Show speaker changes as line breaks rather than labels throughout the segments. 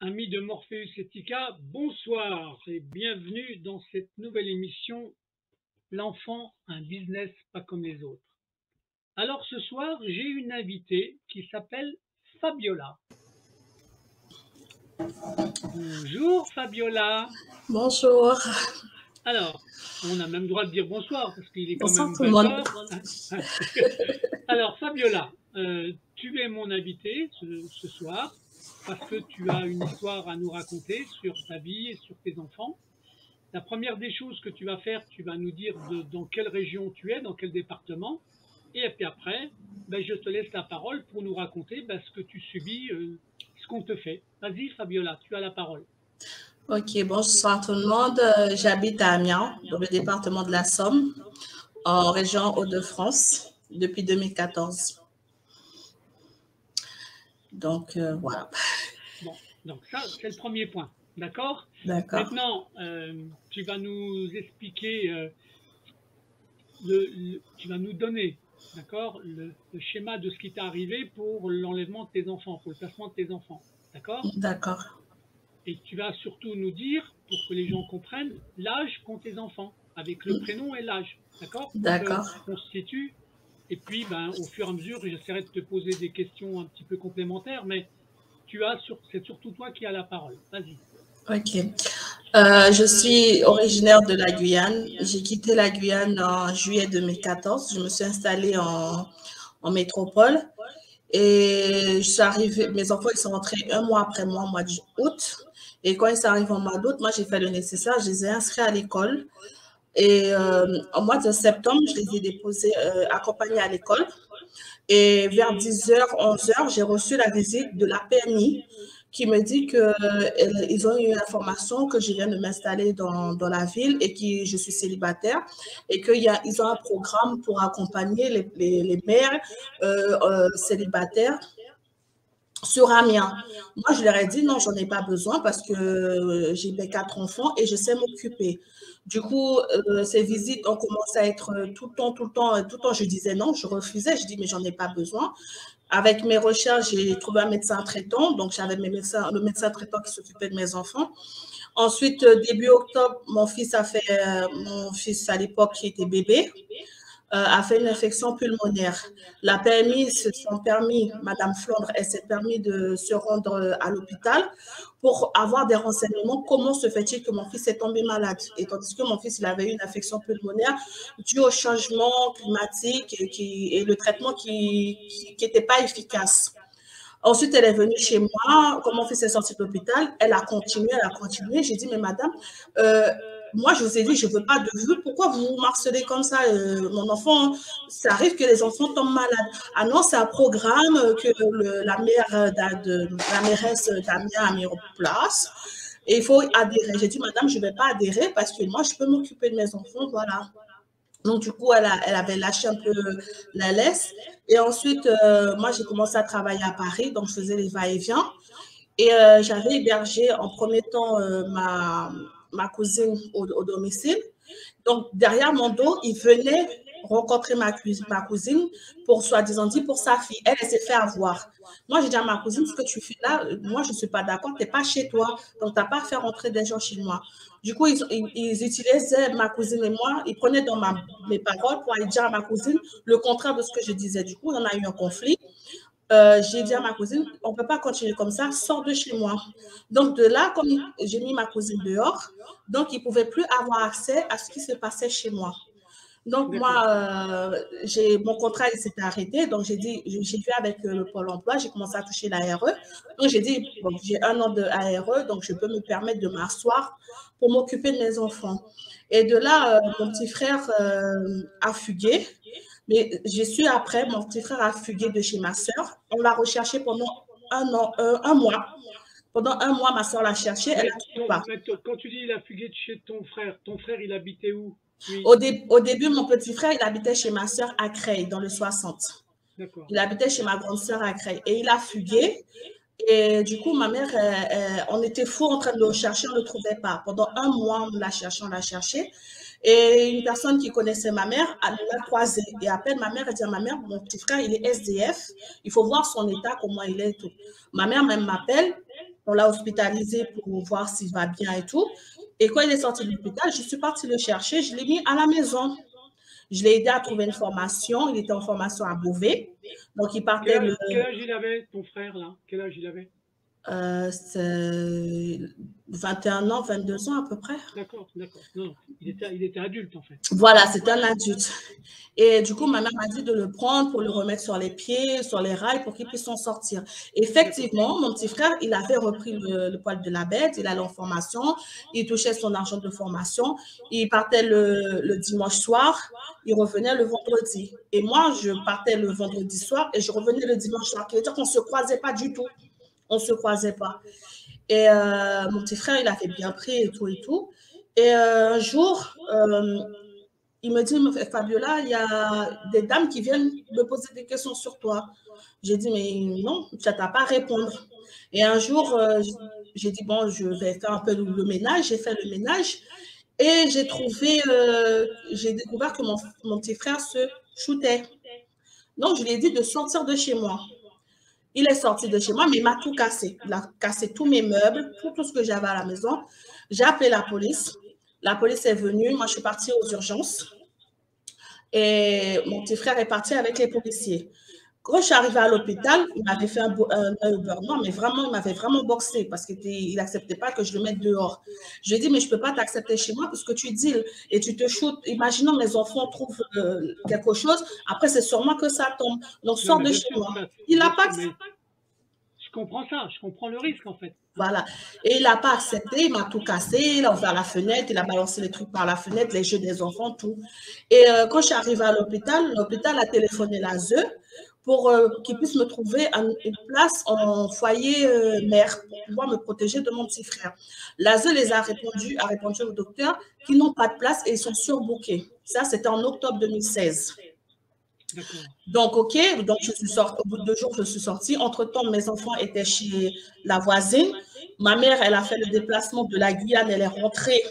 Amis de Morpheus Etica, bonsoir et bienvenue dans cette nouvelle émission L'enfant, un business pas comme les autres. Alors ce soir, j'ai une invitée qui s'appelle Fabiola. Bonjour Fabiola.
Bonjour.
Alors, on a même droit de dire bonsoir parce qu'il est quand
Bonsoir
même
tout le
20
monde.
heures. Alors Fabiola, tu es mon invitée ce soir parce que tu as une histoire à nous raconter sur ta vie et sur tes enfants. La première des choses que tu vas faire, tu vas nous dire dans quelle région tu es, dans quel département. Et puis après, je te laisse la parole pour nous raconter ce que tu subis, ce qu'on te fait. Vas-y Fabiola, tu as la parole.
Ok, bonsoir tout le monde. J'habite à Amiens, dans le département de la Somme, en région Hauts-de-France, depuis 2014. Donc, voilà.
Bon, donc ça, c'est le premier point. D'accord?
D'accord.
Maintenant, tu vas nous expliquer, tu vas nous donner, d'accord, le schéma de ce qui t'est arrivé pour l'enlèvement de tes enfants, pour le placement de tes enfants. D'accord?
D'accord.
Et tu vas surtout nous dire, pour que les gens comprennent, l'âge qu'ont tes enfants, avec le prénom et l'âge. D'accord?
D'accord.
On se situe. Et puis, au fur et à mesure, j'essaierai de te poser des questions un petit peu complémentaires, mais c'est surtout toi qui as la parole. Vas-y.
Ok. Je suis originaire de la Guyane. J'ai quitté la Guyane en juillet 2014. Je me suis installée en métropole. Et je suis arrivée, mes enfants, ils sont rentrés un mois après moi, au mois d'août. Et quand ils sont arrivés au mois d'août, moi, j'ai fait le nécessaire. Je les ai inscrits à l'école. Et au mois de septembre, je les ai déposés, accompagnés à l'école. Et vers 10h, 11h, j'ai reçu la visite de la PMI qui me dit qu'ils ont eu l'information que je viens de m'installer dans la ville et que je suis célibataire et qu'ils ont un programme pour accompagner les mères célibataires sur Amiens. Moi, je leur ai dit non, j'en ai pas besoin parce que j'ai mes 4 enfants et je sais m'occuper. Du coup, ces visites ont commencé à être tout le temps, je disais non, je refusais, je dis mais j'en ai pas besoin. Avec mes recherches, j'ai trouvé un médecin traitant, donc j'avais le médecin traitant qui s'occupait de mes enfants. Ensuite, début octobre, mon fils à l'époque qui était bébé, a fait une infection pulmonaire. La PMI se sont permis, Madame Flandre, elle s'est permis de se rendre à l'hôpital pour avoir des renseignements. Comment se fait-il que mon fils est tombé malade? Et tandis que mon fils, il avait une infection pulmonaire due au changement climatique et le traitement qui n'était pas efficace. Ensuite, elle est venue chez moi. Quand mon fils est sorti de l'hôpital, elle a continué. J'ai dit, mais madame, moi, je vous ai dit, je ne veux pas de vous. Pourquoi vous vous harcelez comme ça? Mon enfant, ça arrive que les enfants tombent malades. Ah non, c'est un programme que la mairesse d'Amiens a mis en place. Et il faut adhérer. J'ai dit, madame, je ne vais pas adhérer parce que moi, je peux m'occuper de mes enfants. Voilà. Donc, du coup, elle avait lâché un peu la laisse. Et ensuite, moi, j'ai commencé à travailler à Paris. Donc, je faisais les va-et-vient. Et j'avais hébergé en premier temps ma cousine au domicile. Donc, derrière mon dos, il venait rencontrer ma cousine pour, soi-disant dit, pour sa fille. Elle s'est fait avoir. Moi, j'ai dit à ma cousine, ce que tu fais là, moi, je ne suis pas d'accord, tu n'es pas chez toi. Donc, tu n'as pas à faire rentrer des gens chez moi. Du coup, ils utilisaient ma cousine et moi, ils prenaient dans mes paroles pour aller dire à ma cousine le contraire de ce que je disais. Du coup, on a eu un conflit. J'ai dit à ma cousine, on ne peut pas continuer comme ça, sors de chez moi. Donc, de là, comme j'ai mis ma cousine dehors, donc, ils ne pouvaient plus avoir accès à ce qui se passait chez moi. Donc, moi, mon contrat, il s'était arrêté. Donc, j'ai vu avec le Pôle emploi, j'ai commencé à toucher l'ARE. Donc, j'ai dit, bon, j'ai 1 an de ARE, donc je peux me permettre de m'asseoir pour m'occuper de mes enfants. Et de là, mon petit frère a fugué. Mais je suis après, mon petit frère a fugué de chez ma soeur. On l'a recherché pendant un mois. Pendant un mois, ma soeur l'a cherché, elle n'a trouvé pas.
Quand tu dis il a fugué de chez ton frère, il habitait où?
Au début, mon petit frère, il habitait chez ma soeur à Creil, dans le 60. Il habitait chez ma grande soeur à Creil. Et il a fugué. Et du coup, ma mère, on était fous en train de le chercher, on ne le trouvait pas. Pendant un mois, on l'a cherché. Et une personne qui connaissait ma mère, elle l'a croisé. Et appelle ma mère, elle dit à ma mère, mon petit frère, il est SDF, il faut voir son état, comment il est et tout. Ma mère même m'appelle, On l'a hospitalisé pour voir s'il va bien et tout. Et quand il est sorti de l'hôpital, je suis partie le chercher. Je l'ai mis à la maison. Je l'ai aidé à trouver une formation. Il était en formation à Beauvais. Donc, il partait
Quel âge il avait, ton frère, là? Quel âge il avait?
C'est 21 ans, 22 ans à peu près.
D'accord, d'accord. Non, il était adulte en fait.
Voilà, c'était un adulte. Et du coup, ma mère m'a dit de le prendre pour le remettre sur les pieds, sur les rails, pour qu'il puisse s'en sortir. Effectivement, mon petit frère, il avait repris le poil de la bête, il allait en formation, il touchait son argent de formation, il partait le dimanche soir, il revenait le vendredi. Et moi, je partais le vendredi soir et je revenais le dimanche soir. Ça veut dire qu'on ne se croisait pas du tout. On ne se croisait pas. Et mon petit frère, il avait bien pris et tout et tout. Et un jour, il me dit, Fabiola, il y a des dames qui viennent me poser des questions sur toi. J'ai dit, mais non, tu n'as pas à répondre. Et un jour, j'ai dit, bon, je vais faire un peu le ménage. J'ai fait le ménage et j'ai découvert que mon petit frère se shootait. Donc, je lui ai dit de sortir de chez moi. Il est sorti de chez moi, mais il m'a tout cassé. Il a cassé tous mes meubles, tout ce que j'avais à la maison. J'ai appelé la police. La police est venue. Moi, je suis partie aux urgences. Et mon petit frère est parti avec les policiers. Quand je suis arrivée à l'hôpital, il m'avait fait un œil au beurre noir, mais vraiment, il m'avait vraiment boxé parce qu'il n'acceptait pas que je le mette dehors. Je lui ai dit, mais je ne peux pas t'accepter chez moi parce que tu deals et tu te shootes. Imaginons mes enfants trouvent quelque chose, après c'est sur moi que ça tombe. Donc, sors de chez moi. Il n'a pas accepté.
Je comprends ça, je comprends le risque en fait.
Voilà. Et il n'a pas accepté, il m'a tout cassé, il a ouvert la fenêtre, il a balancé les trucs par la fenêtre, les jeux des enfants, tout. Et quand je suis arrivée à l'hôpital a téléphoné l'ASE pour qu'ils puissent me trouver une place en foyer mère pour pouvoir me protéger de mon petit frère. L'ASE a répondu au docteur qu'ils n'ont pas de place et ils sont surbookés. Ça, c'était en octobre 2016. Donc, OK, donc je suis sortie, au bout de 2 jours, je suis sortie. Entre-temps, mes enfants étaient chez la voisine. Ma mère, elle a fait le déplacement de la Guyane, elle est rentrée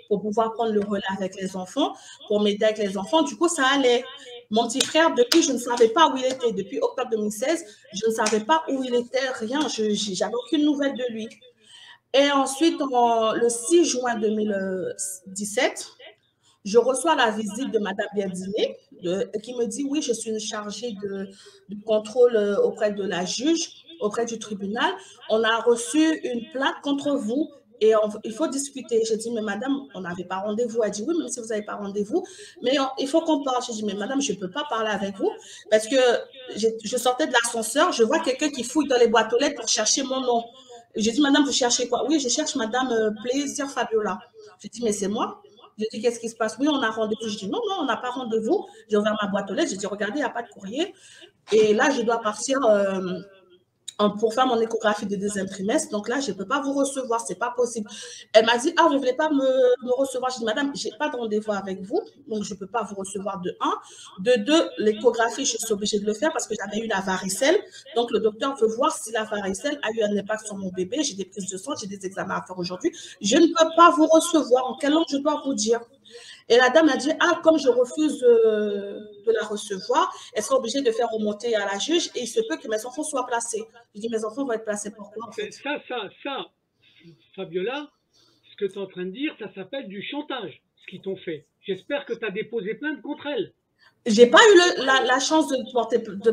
pour pouvoir prendre le relais avec les enfants, pour m'aider avec les enfants. Du coup, ça allait. Mon petit frère, depuis, je ne savais pas où il était. Depuis octobre 2016, je ne savais pas où il était, rien. Je n'avais aucune nouvelle de lui. Et ensuite, le 6 juin 2017, je reçois la visite de Mme Biendiné qui me dit, oui, je suis chargée de contrôle auprès de la juge, auprès du tribunal. On a reçu une plainte contre vous et il faut discuter. J'ai dit, mais madame, on n'avait pas rendez-vous. Elle dit, oui, même si vous n'avez pas rendez-vous, mais il faut qu'on parle. J'ai dit, mais madame, je ne peux pas parler avec vous parce que je sortais de l'ascenseur, je vois quelqu'un qui fouille dans les boîtes aux lettres pour chercher mon nom. J'ai dit, madame, vous cherchez quoi? Oui, je cherche madame Plaisir Fabiola. J'ai dit, mais c'est moi. J'ai dit, qu'est-ce qui se passe? Oui, on a rendez-vous. Je dis, non, on n'a pas rendez-vous. J'ai ouvert ma boîte aux lettres. J'ai dit, regardez, il n'y a pas de courrier. Et là, je dois partir pour faire mon échographie de deuxième trimestre. Donc là, je ne peux pas vous recevoir. Ce n'est pas possible. Elle m'a dit, ah, vous ne voulez pas me recevoir? Je dis, madame, je n'ai pas de rendez-vous avec vous. Donc, je ne peux pas vous recevoir de 1. De 2, l'échographie, je suis obligée de le faire parce que j'avais eu la varicelle. Donc, le docteur veut voir si la varicelle a eu un impact sur mon bébé. J'ai des prises de sang, j'ai des examens à faire aujourd'hui. Je ne peux pas vous recevoir. En quelle langue je dois vous dire? Et la dame a dit, ah, comme je refuse de la recevoir, elle sera obligée de faire remonter à la juge et il se peut que mes enfants soient placés. Je dis, mes enfants vont être placés pourquoi en fait?
Ça, Fabiola, ce que tu es en train de dire, ça s'appelle du chantage, ce qu'ils t'ont fait. J'espère que tu as déposé plainte contre elle.
J'ai pas eu la chance de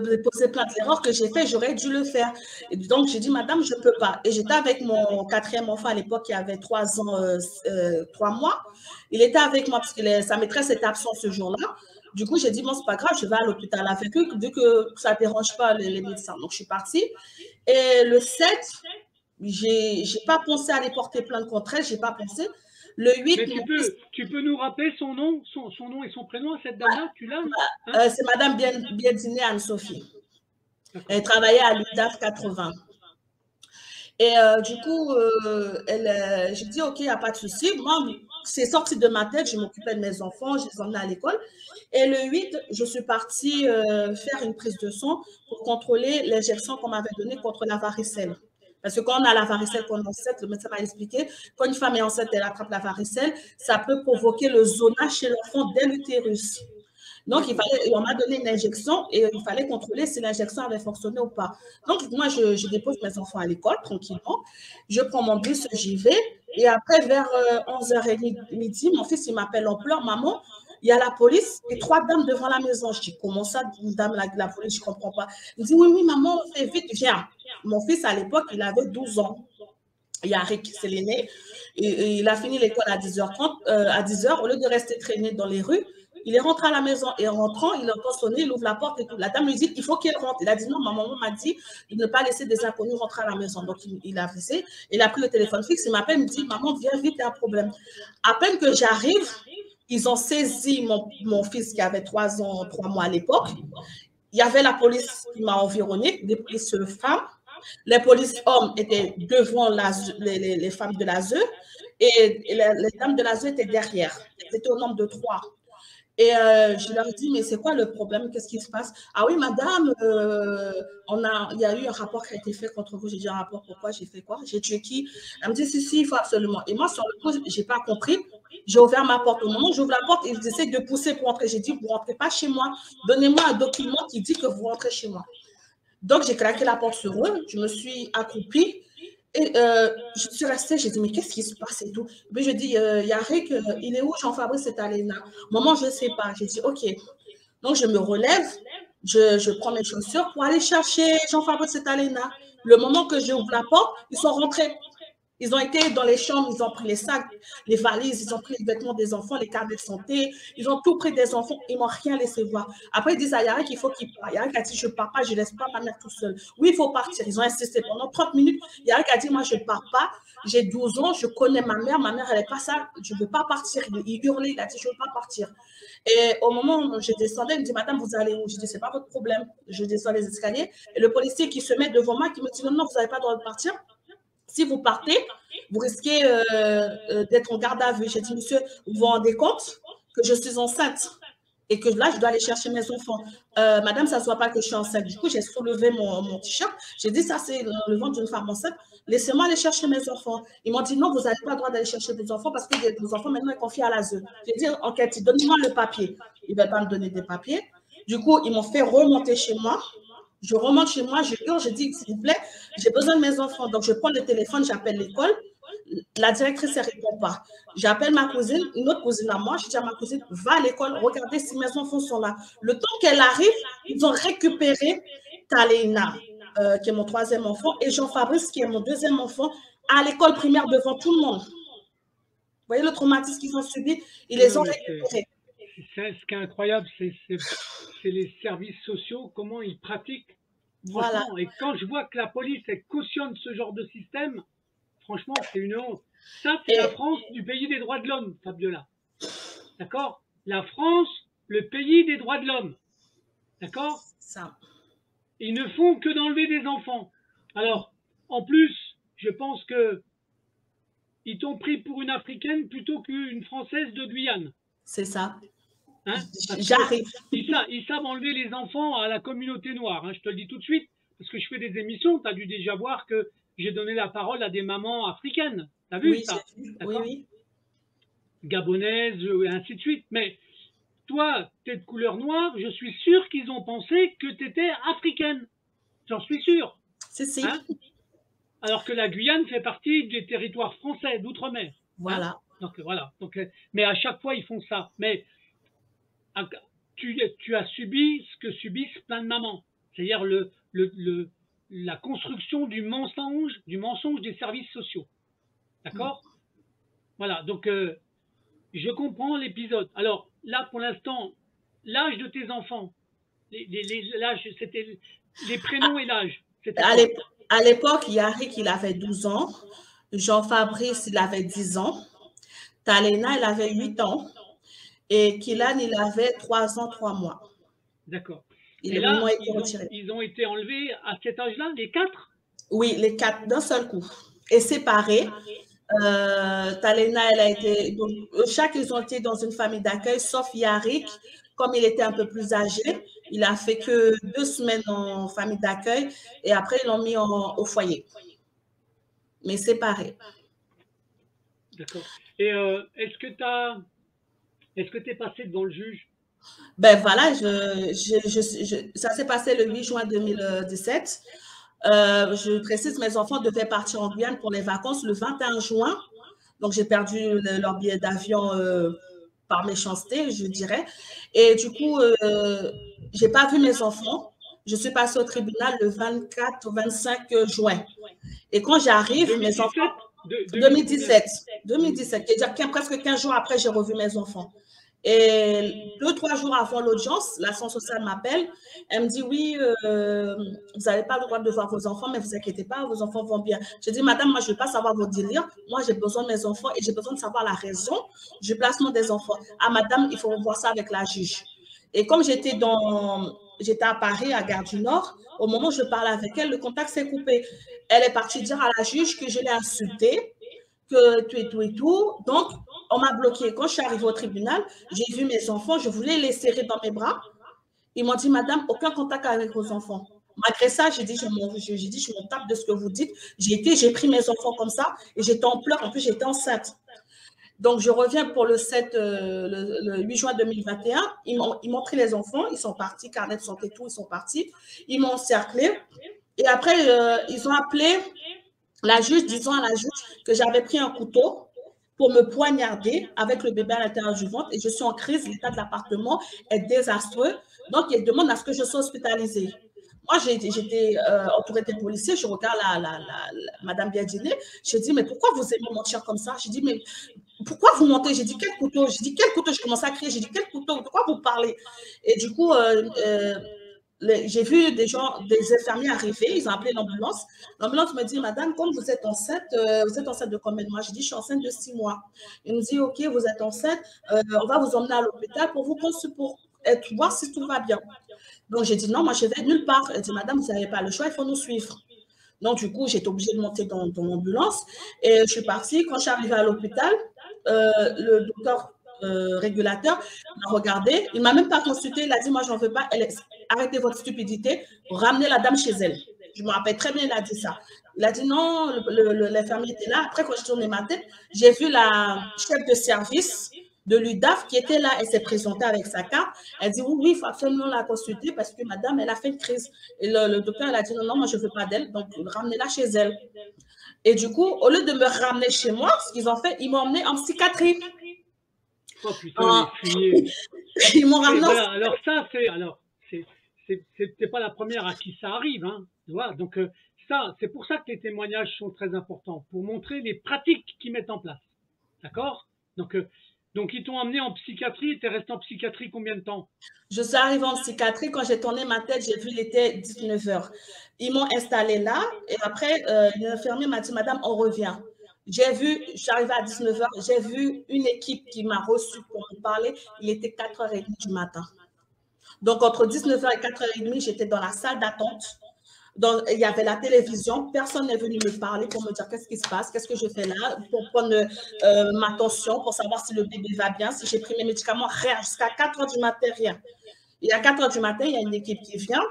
déposer plainte. L'erreur que j'ai faite, j'aurais dû le faire. Et donc, j'ai dit, madame, je ne peux pas. Et j'étais avec mon 4e enfant à l'époque qui avait 3 ans, 3 mois. Il était avec moi parce que sa maîtresse était absente ce jour-là. Du coup, j'ai dit, bon, c'est pas grave, je vais à l'hôpital avec eux, vu que ça ne dérange pas les médecins. Donc, je suis partie. Et le 7, je n'ai pas pensé à aller porter plainte contre elle, je n'ai pas pensé. Le 8,
mais tu peux nous rappeler son nom et son prénom à cette dame-là? Tu l'as, hein?
C'est Madame Biendiné Anne-Sophie. Elle travaillait à l'UDAF 80. Et du coup, j'ai dit, OK, il n'y a pas de souci. Moi, c'est sorti de ma tête, je m'occupais de mes enfants, je les emmenais à l'école. Et le 8, je suis partie faire une prise de sang pour contrôler l'injection qu'on m'avait donnée contre la varicelle. Parce que quand on a la varicelle qu'on est enceinte, le médecin m'a expliqué, quand une femme est enceinte, elle attrape la varicelle, ça peut provoquer le zonage chez l'enfant dès l'utérus. Donc, on m'a donné une injection et il fallait contrôler si l'injection avait fonctionné ou pas. Donc, moi, je dépose mes enfants à l'école tranquillement. Je prends mon bus, j'y vais. Et après, vers 11h30, midi, mon fils, il m'appelle en pleurs, maman, il y a la police et 3 dames devant la maison. Je dis, comment ça, une dame, la police, je ne comprends pas. Il dit, oui, maman, fais vite, viens. Mon fils, à l'époque, il avait 12 ans. Yarik, c'est l'aîné. Et il a fini l'école à 10h30, à 10h, au lieu de rester traîné dans les rues, il est rentré à la maison et en rentrant, il entend sonner, il ouvre la porte et tout. La dame lui dit, il faut qu'il rentre. Il a dit non, ma maman m'a dit de ne pas laisser des inconnus rentrer à la maison. Donc, il a fait, il a pris le téléphone fixe, il m'appelle, il me dit, maman, viens vite, il y a un problème. À peine que j'arrive, ils ont saisi mon fils qui avait 3 ans, 3 mois à l'époque. Il y avait la police qui m'a environné, des polices femmes. Les polices hommes étaient devant les femmes de l'ASE et les dames de l'ASE étaient derrière. C'était au nombre de 3. Et je leur dis, mais c'est quoi le problème? Qu'est-ce qui se passe? Ah oui, madame, il y a eu un rapport qui a été fait contre vous. J'ai dit un rapport, pourquoi? J'ai fait quoi? J'ai tué qui? Elle me dit, si, il faut absolument. Et moi, sur le coup, je n'ai pas compris. J'ai ouvert ma porte. Au moment où j'ouvre la porte, ils essaient de pousser pour entrer. J'ai dit, vous ne rentrez pas chez moi. Donnez-moi un document qui dit que vous rentrez chez moi. Donc, j'ai claqué la porte sur eux. Je me suis accroupie. Et je suis restée, j'ai dit, mais qu'est-ce qui se passe et tout. Et puis je dis, Yarik, il est où Jean-Fabrice et Talena? Maman, je ne sais pas. J'ai dit, OK. Donc, je me relève, je prends mes chaussures pour aller chercher Jean-Fabrice et Talena. Le moment que j'ouvre la porte, ils sont rentrés. Ils ont été dans les chambres, ils ont pris les sacs, les valises, ils ont pris les vêtements des enfants, les carnets de santé, ils ont tout pris des enfants, ils ne m'ont rien laissé voir. Après, ils disent à Yarik qu'il faut qu'il parte. Yarik a dit, je ne pars pas, je ne laisse pas ma mère tout seule. Oui, il faut partir. Ils ont insisté pendant 30 minutes. Yarik a dit, moi, je ne pars pas. J'ai 12 ans, je connais ma mère, elle n'est pas ça, je ne veux pas partir. Il hurlait, il a dit, je ne veux pas partir. Et au moment où je descendais, il me dit, madame, vous allez où? Je dis, c'est pas votre problème. Je descends les escaliers. Et le policier qui se met devant moi, qui me dit, non, vous n'avez pas le droit de partir. Si vous partez, vous risquez d'être en garde à vue. J'ai dit, monsieur, vous vous rendez compte que je suis enceinte et que là, je dois aller chercher mes enfants. Madame, ça ne se voit pas que je suis enceinte. Du coup, j'ai soulevé mon t-shirt. J'ai dit, ça, c'est le ventre d'une femme enceinte. Laissez-moi aller chercher mes enfants. Ils m'ont dit, non, vous n'avez pas le droit d'aller chercher vos enfants parce que vos enfants, maintenant, sont confiés à l'ASE. J'ai dit, enquête, donnez-moi le papier. Ils ne veulent pas me donner des papiers. Du coup, ils m'ont fait remonter chez moi. Je remonte chez moi, je hurle, je dis, s'il vous plaît, j'ai besoin de mes enfants. Donc, je prends le téléphone, j'appelle l'école. La directrice ne répond pas. J'appelle ma cousine, une autre cousine à moi. Je dis à ma cousine, va à l'école, regardez si mes enfants sont là. Le temps qu'elle arrive, ils ont récupéré Talena, qui est mon 3e enfant, et Jean-Fabrice, qui est mon 2e enfant, à l'école primaire devant tout le monde. Vous voyez le traumatisme qu'ils ont subi? Ils les ont récupérés.
Ce qui est incroyable, c'est les services sociaux, comment ils pratiquent.
Voilà.
Et quand je vois que la police elle cautionne ce genre de système, franchement, c'est une honte. Ça, c'est la France du pays des droits de l'homme, Fabiola. D'accord? La France, le pays des droits de l'homme. D'accord?
Ça.
Ils ne font que d'enlever des enfants. Alors, en plus, je pense que ils t'ont pris pour une Africaine plutôt qu'une Française de Guyane.
C'est ça.
Hein?
J'arrive.
Ils savent enlever les enfants à la communauté noire. Hein, je te le dis tout de suite, parce que je fais des émissions. Tu as dû déjà voir que j'ai donné la parole à des mamans africaines. Tu as vu ça?
Oui.
Gabonaises, et ainsi de suite. Mais toi, tu es de couleur noire, je suis sûr qu'ils ont pensé que tu étais africaine. J'en suis sûr.
C'est
hein? Alors que la Guyane fait partie des territoires français d'outre-mer.
Voilà.
Hein? Donc voilà. Mais à chaque fois, ils font ça. Mais tu as subi ce que subissent plein de mamans. C'est-à-dire la construction du mensonge des services sociaux. D'accord? Voilà. Donc, je comprends l'épisode. Alors, là, pour l'instant, l'âge de tes enfants, l'âge, c'était les prénoms et l'âge.
À l'époque, Yarik, il avait 12 ans. Jean-Fabrice, il avait 10 ans. Talena, il avait 8 ans. Et Kylan, il avait 3 ans, 3 mois.
D'accord.
Et là,
ils ont été enlevés à cet âge-là, les 4?
Oui, les 4 d'un seul coup. Et séparés. Talena, elle a été. Donc, ils ont été dans une famille d'accueil, sauf Yarik. Comme il était un peu plus âgé, il a fait que 2 semaines en famille d'accueil et après, ils l'ont mis au foyer. Mais séparés.
D'accord. Et est-ce que tu es passé devant le juge?
Ben voilà, ça s'est passé le 8 juin 2017. Je précise, mes enfants devaient partir en Guyane pour les vacances le 21 juin. Donc, j'ai perdu leur billet d'avion par méchanceté, je dirais. Et du coup, je n'ai pas vu mes enfants. Je suis passée au tribunal le 24 ou 25 juin. Et quand j'arrive, mes enfants… 2017. 2017. C'est-à-dire presque 15 jours après, j'ai revu mes enfants. Et 2-3 jours avant l'audience, l'assistante sociale m'appelle. Elle me dit, oui, vous n'avez pas le droit de voir vos enfants, mais ne vous inquiétez pas, vos enfants vont bien. Je dis, madame, moi, je ne veux pas savoir vos délires. Moi, j'ai besoin de mes enfants et j'ai besoin de savoir la raison du placement des enfants. Ah, madame, il faut voir ça avec la juge. Et comme j'étais à Paris, à Gare du Nord, au moment où je parlais avec elle, le contact s'est coupé. Elle est partie dire à la juge que je l'ai insultée, que tout et tout et tout. Donc, on m'a bloqué. Quand je suis arrivée au tribunal, j'ai vu mes enfants, je voulais les serrer dans mes bras. Ils m'ont dit, madame, aucun contact avec vos enfants. Malgré ça, j'ai dit, je m'en tape de ce que vous dites. J'ai pris mes enfants comme ça et j'étais en pleurs. En plus, j'étais enceinte. Donc, je reviens pour le 8 juin 2021. Ils m'ont pris les enfants. Ils sont partis, carnet de santé, tout, ils sont partis. Ils m'ont encerclé. Et après, ils ont appelé la juge, disant à la juge que j'avais pris un couteau pour me poignarder avec le bébé à l'intérieur du ventre et je suis en crise, l'état de l'appartement est désastreux. Donc, il demande à ce que je sois hospitalisée. Moi, j'étais entourée des policiers, je regarde Madame Biadjine, je dis, mais pourquoi vous aimez mentir comme ça? Je dis, mais pourquoi vous mentez? J'ai dit, quel couteau? J'ai dit, quel couteau? Je commence à crier, j'ai dit, quel couteau? De quoi vous parlez? Et du coup, j'ai vu des infirmiers arriver, ils ont appelé l'ambulance. L'ambulance me dit, madame, comme vous êtes enceinte de combien de mois? Je dis, je suis enceinte de 6 mois. Il me dit, ok, vous êtes enceinte, on va vous emmener à l'hôpital pour voir si tout va bien. Donc, j'ai dit, non, moi, je vais nulle part. Elle dit, madame, vous n'avez pas le choix, il faut nous suivre. Donc, du coup, j'étais obligée de monter dans l'ambulance et je suis partie. Quand je suis arrivée à l'hôpital, le docteur régulateur m'a regardé. Il ne m'a même pas consulté. Il a dit, moi, je n'en veux pas. Arrêtez votre stupidité. Ramenez la dame chez elle. Je me rappelle très bien, il a dit ça. Il a dit non, l'infirmier était là. Après, quand je tournais ma tête, j'ai vu la chef de service de l'UDAF qui était là. Elle s'est présentée avec sa carte. Elle dit oui, il faut absolument la consulter parce que madame, elle a fait une crise. Et le docteur, elle a dit non, moi, je ne veux pas d'elle. Donc, ramenez-la chez elle. Et du coup, au lieu de me ramener chez moi, ce qu'ils ont fait, ils m'ont emmené en psychiatrie.
Oh putain,
ils m'ont ramené.
Voilà, alors ça, c'est pas la première à qui ça arrive, hein, tu vois. Donc ça, c'est pour ça que les témoignages sont très importants, pour montrer les pratiques qu'ils mettent en place, d'accord. Donc ils t'ont emmené en psychiatrie. Tu es resté en psychiatrie combien de temps?
Je suis arrivée en psychiatrie, quand j'ai tourné ma tête, j'ai vu il était 19h. Ils m'ont installée là et après, l'infirmier m'a dit, madame, on revient. Je suis arrivée à 19h, j'ai vu une équipe qui m'a reçue pour me parler. Il était 4h30 du matin. Donc, entre 19h et 4h30, j'étais dans la salle d'attente. Donc, il y avait la télévision. Personne n'est venu me parler pour me dire qu'est-ce qui se passe, qu'est-ce que je fais là, pour prendre ma tension, pour savoir si le bébé va bien, si j'ai pris mes médicaments, rien. Jusqu'à 4h du matin, rien. Et à 4h du matin, il y a une équipe qui vient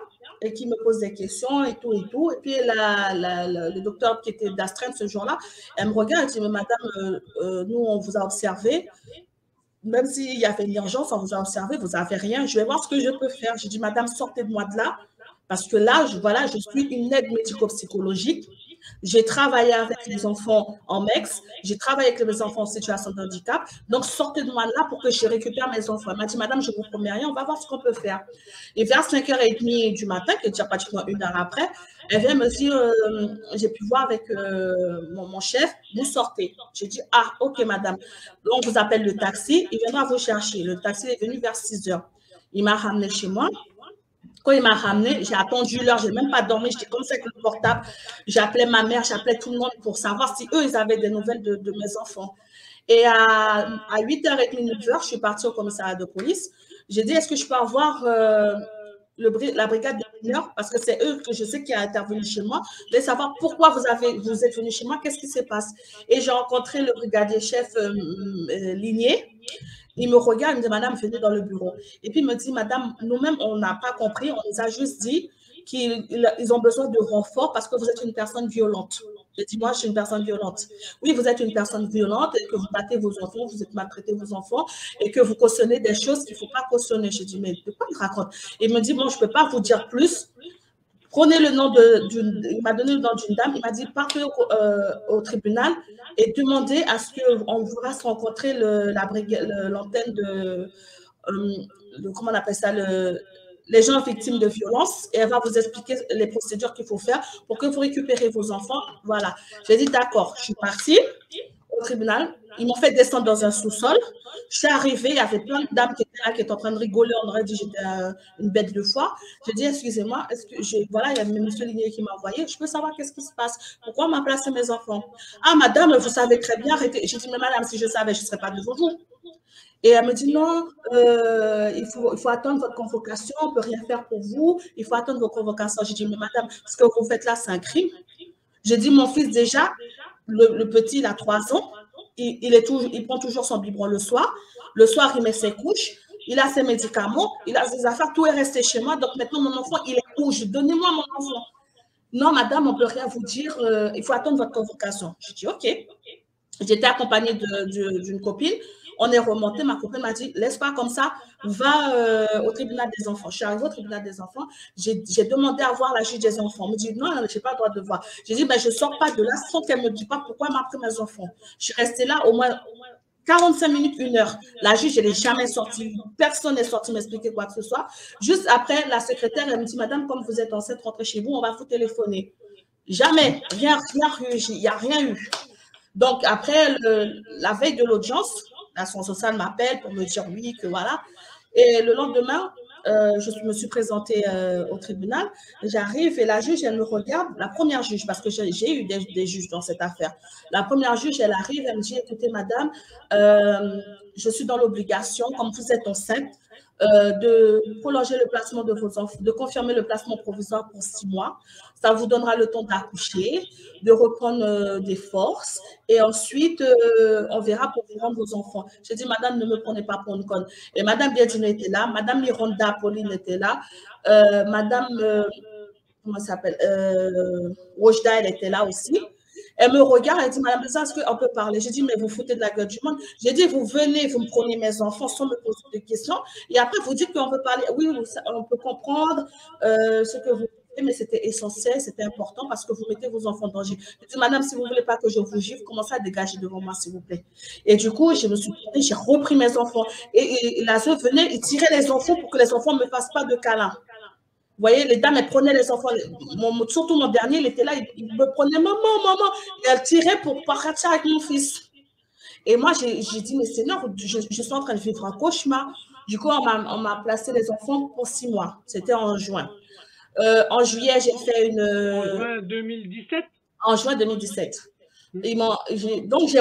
et qui me pose des questions et tout et tout. Et puis, le docteur qui était d'astreinte ce jour-là, elle me regarde et dit, mais madame, nous, on vous a observé. Même s'il y avait une urgence, on vous a observé, vous n'avez rien. Je vais voir ce que je peux faire. J'ai dit, madame, sortez-moi de là. Parce que là, je suis une aide médico-psychologique. J'ai travaillé avec les enfants en MEX. J'ai travaillé avec les enfants en situation de handicap. Donc, sortez-moi de là pour que je récupère mes enfants. Elle m'a dit, madame, je ne vous promets rien, on va voir ce qu'on peut faire. Et vers 5h30 du matin, qui est déjà pratiquement 1 heure après, elle vient me dire, j'ai pu voir avec mon chef, vous sortez. J'ai dit, ah, ok, madame. Donc, on vous appelle le taxi, il viendra vous chercher. Le taxi est venu vers 6h. Il m'a ramené chez moi. Quand il m'a ramené, j'ai attendu l'heure, je n'ai même pas dormi, j'étais comme ça avec le portable. J'appelais ma mère, j'appelais tout le monde pour savoir si eux, ils avaient des nouvelles de mes enfants. Et à 8h30, 9h, je suis partie au commissariat de police. J'ai dit, est-ce que je peux avoir la brigade des mineurs, parce que c'est eux que je sais qui a intervenu chez moi, de savoir pourquoi vous êtes venu chez moi, qu'est-ce qui se passe. Et j'ai rencontré le brigadier chef Ligné. Il me regarde, il me dit, madame, venez dans le bureau. Et puis il me dit, madame, nous-mêmes, on n'a pas compris, on nous a juste dit qu'ils ont besoin de renfort parce que vous êtes une personne violente. J'ai dit, moi, je suis une personne violente. Oui, vous êtes une personne violente et que vous battez vos enfants, vous êtes maltraité vos enfants et que vous cautionnez des choses qu'il ne faut pas cautionner. J'ai dit, mais de quoi il raconte? Il me dit, bon, je ne peux pas vous dire plus. Prenez le nom il m'a donné le nom d'une dame, il m'a dit, partez au tribunal et demandez à ce qu'on vous fasse rencontrer l'antenne comment on appelle ça, les gens victimes de violences et elle va vous expliquer les procédures qu'il faut faire pour que vous récupérez vos enfants. Voilà. J'ai dit, d'accord, je suis partie au tribunal. Ils m'ont fait descendre dans un sous-sol. Je suis arrivée, il y avait plein de dames qui étaient là, qui étaient en train de rigoler. On aurait dit que j'étais une bête de foire. J'ai dit, excusez-moi, voilà, il y a M. Ligné qui m'a envoyé. Je peux savoir qu'est-ce qui se passe? Pourquoi on m'a placé mes enfants? Ah, madame, vous savez très bien. J'ai dit, mais madame, si je savais, je ne serais pas devant vous. Et elle me dit, non, il faut attendre votre convocation, on ne peut rien faire pour vous, il faut attendre vos convocations. J'ai dit, mais madame, ce que vous faites là, c'est un crime. J'ai dit, mon fils, déjà, le petit, il a 3 ans, il prend toujours son biberon le soir. Le soir, il met ses couches, il a ses médicaments, il a ses affaires, tout est resté chez moi. Donc maintenant, mon enfant, il est rouge. Donnez-moi mon enfant. Non, madame, on ne peut rien vous dire, il faut attendre votre convocation. J'ai dit, OK. J'étais accompagnée d'une copine. On est remonté, ma copine m'a dit, laisse pas comme ça, va au tribunal des enfants. Je suis arrivée au tribunal des enfants, j'ai demandé à voir la juge des enfants. Elle me dit, non, je n'ai pas le droit de voir. J'ai dit, ben, je ne sors pas de là sans qu'elle ne me dise pas pourquoi elle m'a pris mes enfants. Je suis restée là au moins 45 minutes, 1 heure. La juge, elle n'est jamais sortie. Personne n'est sorti m'expliquer quoi que ce soit. Juste après, la secrétaire, elle me dit, madame, comme vous êtes enceinte, rentrez chez vous, on va vous téléphoner. Jamais, rien eu, il n'y a rien eu. Donc, après, la veille de l'audience, l'assistante sociale m'appelle pour me dire oui, que voilà. Et le lendemain, je me suis présentée au tribunal. J'arrive et la juge, elle me regarde, la première juge, parce que j'ai eu des juges dans cette affaire. La première juge, elle arrive, elle me dit, écoutez, madame, je suis dans l'obligation, comme vous êtes enceinte, de prolonger le placement de vos enfants, de confirmer le placement provisoire pour 6 mois. Ça vous donnera le temps d'accoucher, de reprendre des forces et ensuite, on verra pour vous rendre vos enfants. J'ai dit, madame, ne me prenez pas pour une conne. Et madame Biedine était là, madame Lironda Pauline était là, madame, comment ça s'appelle, Rojda, elle était là aussi. Elle me regarde, elle dit, madame, est-ce qu'on peut parler? J'ai dit, mais vous foutez de la gueule du monde. J'ai dit, vous venez, vous me prenez mes enfants sans me poser de questions. Et après, vous dites qu'on veut parler. Oui, on peut comprendre ce que vous faites, mais c'était essentiel, c'était important parce que vous mettez vos enfants en danger. J'ai dit, madame, si vous ne voulez pas que je vous gifle, commencez à dégager devant moi, s'il vous plaît. Et du coup, je me suis tournée, j'ai repris mes enfants. Et la soeur venait, il tirait les enfants pour que les enfants ne me fassent pas de câlin. Vous voyez, les dames, elles prenaient les enfants. Surtout mon dernier, il était là, il me prenait, maman. Et elle tirait pour partir avec mon fils. Et moi, j'ai dit, mais Seigneur, je suis en train de vivre un cauchemar. Du coup, on m'a placé les enfants pour 6 mois. C'était en juin. En juillet, j'ai fait une...
En juin 2017
En juin 2017. Donc,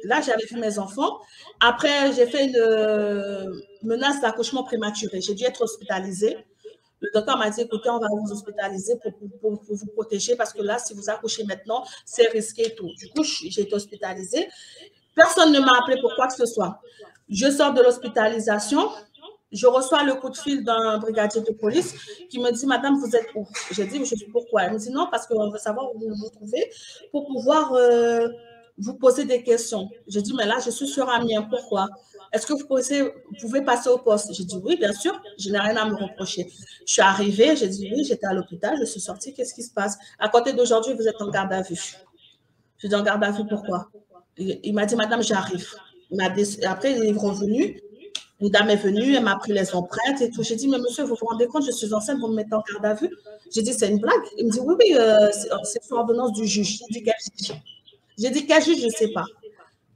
là, j'avais vu mes enfants. Après, j'ai fait une menace d'accouchement prématuré. J'ai dû être hospitalisée. Le docteur m'a dit, écoutez, on va vous hospitaliser pour vous protéger parce que là, si vous accouchez maintenant, c'est risqué et tout. Du coup, j'ai été hospitalisée. Personne ne m'a appelé pour quoi que ce soit. Je sors de l'hospitalisation. Je reçois le coup de fil d'un brigadier de police qui me dit, madame, vous êtes où? J'ai dit, je suis pourquoi? Elle me dit, non, parce qu'on veut savoir où vous vous trouvez pour pouvoir vous poser des questions. J'ai dit, mais là, je suis sur Amiens. Pourquoi? Est-ce que vous pouvez passer au poste? J'ai dit, oui, bien sûr, je n'ai rien à me reprocher. Je suis arrivée, j'ai dit, oui, j'étais à l'hôpital, je suis sortie, qu'est-ce qui se passe? À côté d'aujourd'hui, vous êtes en garde à vue. Je dis, en garde à vue, pourquoi? Il m'a dit, madame, j'arrive. Après, il est revenu. Une dame est venue, elle m'a pris les empreintes et tout. J'ai dit, mais monsieur, vous vous rendez compte, je suis enceinte, vous me mettez en garde à vue? J'ai dit, c'est une blague. Il me dit, oui, c'est sur ordonnance du juge. J'ai dit, quel juge? J'ai dit, quel juge? Je ne sais pas.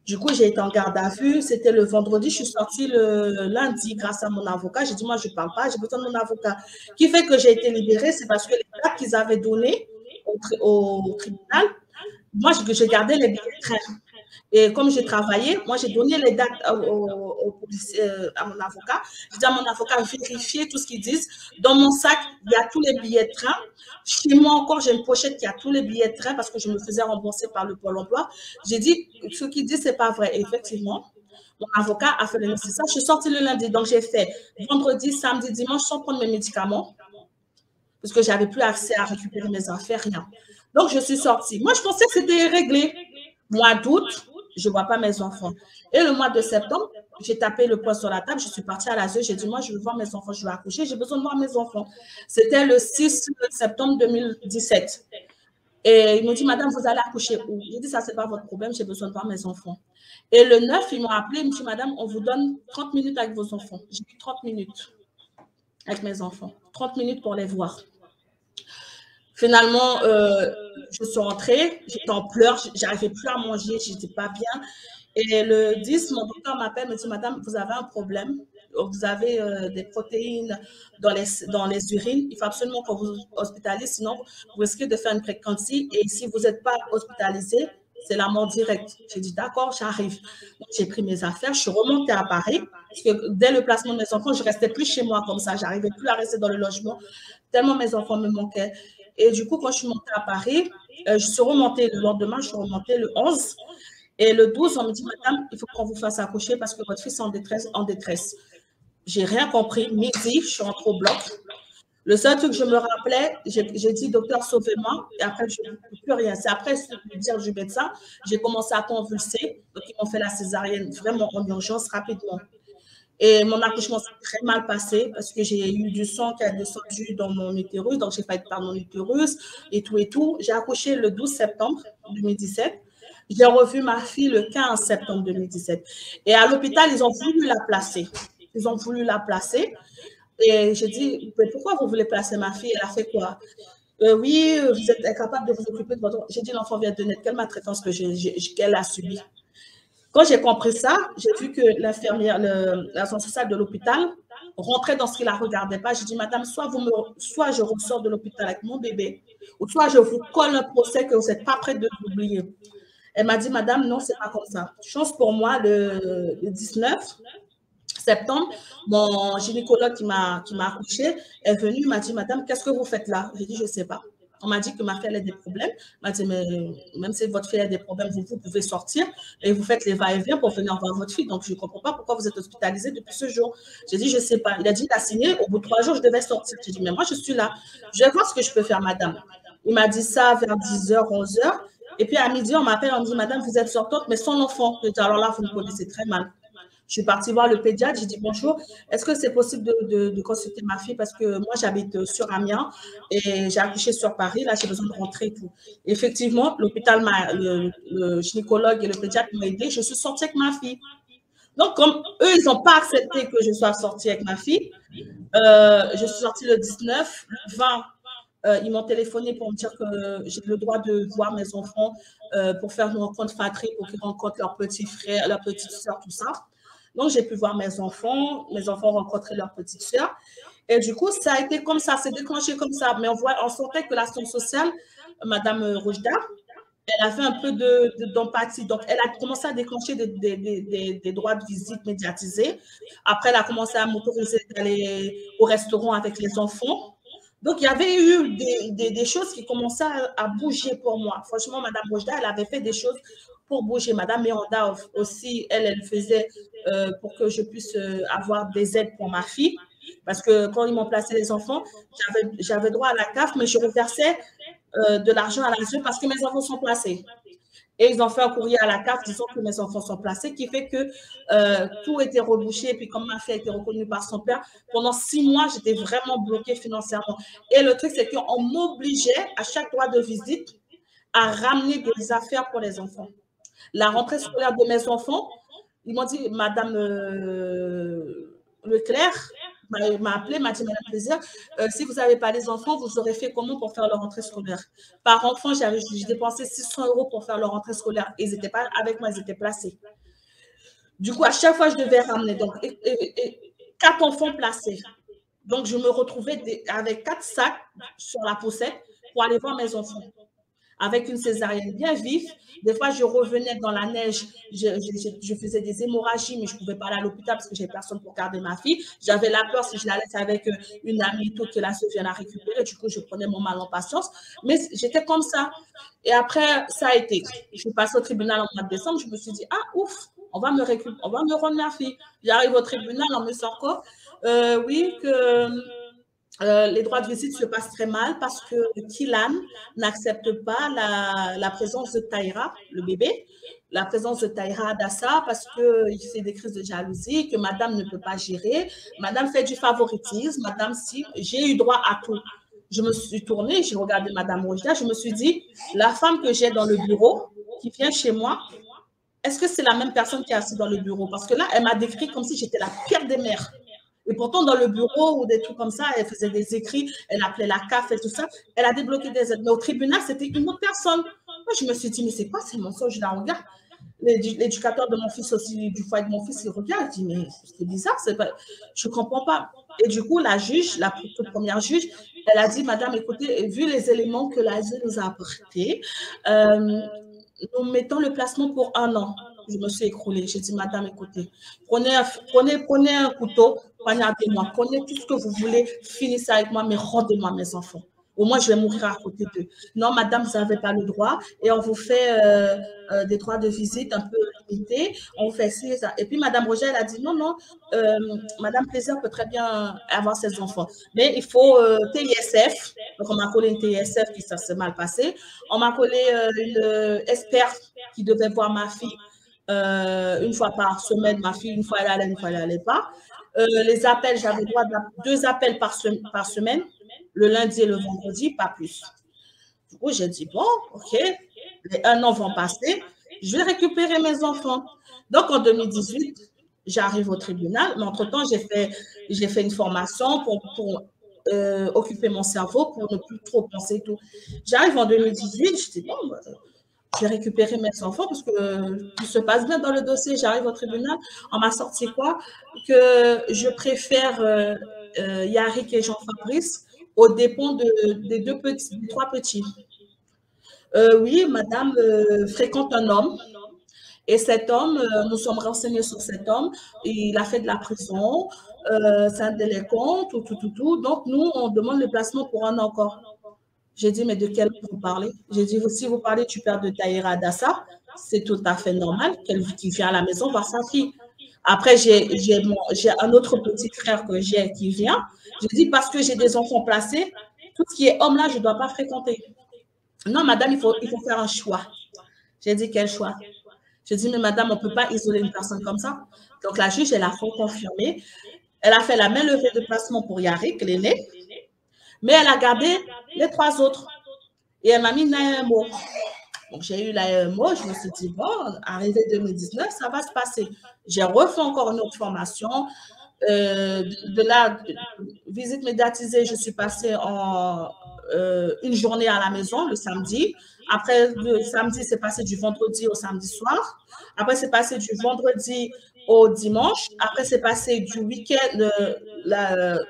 Du coup, j'ai été en garde à vue. C'était le vendredi. Je suis sortie le lundi grâce à mon avocat. J'ai dit, moi, je ne parle pas. J'ai besoin de mon avocat. Ce qui fait que j'ai été libérée, c'est parce que les dates qu'ils avaient données au tribunal, moi, j'ai gardé les billets de train. Et comme j'ai travaillé, moi, j'ai donné les dates à mon avocat. J'ai dit à mon avocat, vérifiez tout ce qu'ils disent. Dans mon sac, il y a tous les billets de train. Chez moi encore, j'ai une pochette qui a tous les billets de train parce que je me faisais rembourser par le Pôle emploi. J'ai dit, ce qu'ils disent, ce n'est pas vrai. Et effectivement, mon avocat a fait le nécessaire. Je suis sortie le lundi, donc j'ai fait vendredi, samedi, dimanche sans prendre mes médicaments parce que je n'avais plus accès à récupérer mes affaires, rien. Donc, je suis sortie. Moi, je pensais que c'était réglé. Mois d'août, je ne vois pas mes enfants. Et le mois de septembre, j'ai tapé le poing sur la table, je suis partie à l'ASE, j'ai dit, moi, je veux voir mes enfants, je vais accoucher, j'ai besoin de voir mes enfants. C'était le 6 septembre 2017. Et ils m'ont dit, madame, vous allez accoucher où? J'ai dit, ça, ce n'est pas votre problème, j'ai besoin de voir mes enfants. Et le 9, ils m'ont appelé, ils m'ont dit, madame, on vous donne 30 minutes avec vos enfants. J'ai eu 30 minutes avec mes enfants, 30 minutes pour les voir. Finalement, je suis rentrée, j'étais en pleurs, j'arrivais plus à manger, je n'étais pas bien. Et le 10, mon docteur m'appelle, me dit, madame, vous avez un problème, vous avez des protéines dans les urines, il faut absolument qu'on vous hospitalise, sinon vous risquez de faire une prééclampsie et si vous n'êtes pas hospitalisé, c'est la mort directe. J'ai dit, d'accord, j'arrive. J'ai pris mes affaires, je suis remontée à Paris, parce que dès le placement de mes enfants, je ne restais plus chez moi comme ça, je n'arrivais plus à rester dans le logement, tellement mes enfants me manquaient. Et du coup, quand je suis montée à Paris, je suis remontée le lendemain, je suis remontée le 11. Et le 12, on me dit, madame, il faut qu'on vous fasse accoucher parce que votre fils est en détresse. En détresse. J'ai rien compris. Midi, je suis rentrée au bloc. Le seul truc que je me rappelais, j'ai dit, docteur, sauvez-moi. Et après, je ne peux plus rien. C'est après le dire du médecin, j'ai commencé à convulser. Donc, ils m'ont fait la césarienne vraiment en urgence, rapidement. Et mon accouchement s'est très mal passé parce que j'ai eu du sang qui a descendu dans mon utérus, donc j'ai failli perdre mon utérus et tout et tout. J'ai accouché le 12 septembre 2017. J'ai revu ma fille le 15 septembre 2017. Et à l'hôpital, ils ont voulu la placer. Ils ont voulu la placer. Et j'ai dit, mais pourquoi vous voulez placer ma fille? Elle a fait quoi? Oui, vous êtes incapable de vous occuper de votre... J'ai dit, l'enfant vient de naître. Quelle maltraitance qu'elle a subie? Quand j'ai compris ça, j'ai vu que l'infirmière, l'assistante sociale de l'hôpital rentrait dans ce qu'il ne regardait pas. J'ai dit, madame, soit je ressors de l'hôpital avec mon bébé, ou soit je vous colle un procès que vous n'êtes pas prête de l'oublier. Elle m'a dit, madame, non, ce n'est pas comme ça. Chance pour moi, le 19 septembre, mon gynécologue qui m'a accouchée est venu, il m'a dit, madame, qu'est-ce que vous faites là? J'ai dit, je ne sais pas. On m'a dit que ma fille a des problèmes. On m'a dit, mais même si votre fille a des problèmes, vous pouvez sortir et vous faites les va-et-vient pour venir voir votre fille. Donc, je ne comprends pas pourquoi vous êtes hospitalisée depuis ce jour. J'ai dit, je ne sais pas. Il a dit, il a signé. Au bout de 3 jours, je devais sortir. J'ai dit, mais moi, je suis là. Je vais voir ce que je peux faire, madame. Il m'a dit ça vers 10h, 11h. Et puis, à midi, on m'appelle, on me dit, madame, vous êtes sortante, mais sans l'enfant. Je dis, alors là, vous me connaissez très mal. Je suis partie voir le pédiatre, j'ai dit bonjour, est-ce que c'est possible de consulter ma fille parce que moi j'habite sur Amiens et j'ai accouché sur Paris, là j'ai besoin de rentrer et tout. Effectivement, l'hôpital, le gynécologue et le pédiatre m'ont aidé, je suis sortie avec ma fille. Donc comme eux, ils n'ont pas accepté que je sois sortie avec ma fille, je suis sortie le 19, le 20, ils m'ont téléphoné pour me dire que j'ai le droit de voir mes enfants pour faire une rencontre fratrie, pour qu'ils rencontrent leurs petits frères, leurs petites sœurs, tout ça. Donc, j'ai pu voir mes enfants rencontrer leur petite sœur. Et du coup, ça a été comme ça, c'est déclenché comme ça. Mais on sentait que l'assistante sociale, Madame Roujda, elle avait un peu d'empathie. Donc, elle a commencé à déclencher des droits de visite médiatisés. Après, elle a commencé à m'autoriser d'aller au restaurant avec les enfants. Donc, il y avait eu des choses qui commençaient à bouger pour moi. Franchement, Madame Roujda, elle avait fait des choses pour bouger. Madame Miranda aussi, elle faisait pour que je puisse avoir des aides pour ma fille. Parce que quand ils m'ont placé les enfants, j'avais droit à la CAF, mais je reversais de l'argent à l'ASE parce que mes enfants sont placés. Et ils ont fait un courrier à la CAF disant que mes enfants sont placés, qui fait que tout était rebouché. Et puis, comme ma fille a été reconnue par son père, pendant 6 mois, j'étais vraiment bloquée financièrement. Et le truc, c'est qu'on m'obligeait à chaque droit de visite à ramener des affaires pour les enfants. La rentrée scolaire de mes enfants, ils m'ont dit, Madame Leclerc m'a appelé, m'a dit, Madame Plaisir, si vous n'avez pas les enfants, vous aurez fait comment pour faire leur rentrée scolaire? Par enfant, j'ai dépensé 600 € pour faire leur rentrée scolaire. Ils n'étaient pas avec moi, ils étaient placés. Du coup, à chaque fois, je devais ramener. Donc, 4 enfants placés. Donc, je me retrouvais avec 4 sacs sur la poussette pour aller voir mes enfants. Avec une césarienne bien vive. Des fois, je revenais dans la neige, je faisais des hémorragies, mais je ne pouvais pas aller à l'hôpital parce que je n'avais personne pour garder ma fille. J'avais la peur si je la laisse avec une amie, tout, que la soeur vienne la récupérer. Du coup, je prenais mon mal en patience. Mais j'étais comme ça. Et après, ça a été. Je suis passée au tribunal en mois de décembre. Je me suis dit, ah, ouf, on va me rendre ma fille. J'arrive au tribunal, on me sort quoi? Oui, que les droits de visite se passent très mal parce que Kylan n'accepte pas la présence de Taïra, le bébé, la présence de Taïra Adassa parce qu'il fait des crises de jalousie, que madame ne peut pas gérer. Madame fait du favoritisme. Madame, si j'ai eu droit à tout. Je me suis tournée, j'ai regardé madame Rojda, je me suis dit, la femme que j'ai dans le bureau, qui vient chez moi, est-ce que c'est la même personne qui est assise dans le bureau? Parce que là, elle m'a décrit comme si j'étais la pire des mères. Et pourtant, dans le bureau ou des trucs comme ça, elle faisait des écrits, elle appelait la CAF et tout ça. Elle a débloqué des aides. Mais au tribunal, c'était une autre personne. Moi, je me suis dit, mais c'est quoi ces mensonges? Je la regarde. L'éducateur de mon fils aussi, du foyer de mon fils, il regarde. Il dit, mais c'est bizarre, pas... je ne comprends pas. Et du coup, la juge, la toute première juge, elle a dit, madame, écoutez, vu les éléments que l'ASE nous a apportés, nous mettons le placement pour 1 an. Je me suis écroulée. J'ai dit, madame, écoutez, prenez un couteau, poignardez-moi, prenez tout ce que vous voulez, finissez avec moi, mais rendez-moi mes enfants. Au moins, je vais mourir à côté d'eux. Non, madame, vous n'avez pas le droit et on vous fait des droits de visite un peu limités. On vous fait ci et ça. Et puis, madame Roger, elle a dit non, non, madame Plaisir peut très bien avoir ses enfants. Mais il faut TISF. Donc, on m'a collé une TISF qui s'est mal passé. On m'a collé une experte qui devait voir ma fille une fois par semaine. Ma fille, une fois elle allait, une fois elle n'allait pas. Les appels, j'avais droit à 2 appels par semaine. Le lundi et le vendredi, pas plus. Du coup, j'ai dit, bon, OK, les 1 an vont passer, je vais récupérer mes enfants. Donc, en 2018, j'arrive au tribunal, mais entre-temps, j'ai fait une formation pour occuper mon cerveau, pour ne plus trop penser et tout. J'arrive en 2018, je dis, bon, je vais récupérer mes enfants parce que tout se passe bien dans le dossier. J'arrive au tribunal, on m'a sorti quoi? Que je préfère Yarik et Jean-Fabrice aux dépens des 3 petits. Oui, madame fréquente un homme. Et cet homme, nous sommes renseignés sur cet homme. Il a fait de la prison, c'est un délinquant, tout. Donc, nous, on demande le placement pour 1 an encore. J'ai dit, mais de quel vous parlez? J'ai dit, si vous parlez du père de Taïra Adassa, c'est tout à fait normal qu'il vienne à la maison voir sa fille. Après, j'ai un autre petit frère que j'ai qui vient. Je dis, parce que j'ai des enfants placés, tout ce qui est homme là, je ne dois pas fréquenter. Non, madame, il faut faire un choix. J'ai dit, quel choix? J'ai dit, mais madame, on ne peut pas isoler une personne comme ça. Donc, la juge, elle a confirmé. Elle a fait la main levée de placement pour Yarik, l'aîné, mais elle a gardé les 3 autres. Et elle m'a mis l'AMO. Donc, j'ai eu l'AMO. Je me suis dit, bon, arrivé 2019, ça va se passer. J'ai refait encore une autre formation. De la visite médiatisée, je suis passée en une journée à la maison, le samedi. Après, le samedi, c'est passé du vendredi au samedi soir. Après, c'est passé du vendredi au dimanche. Après, c'est passé du week-end,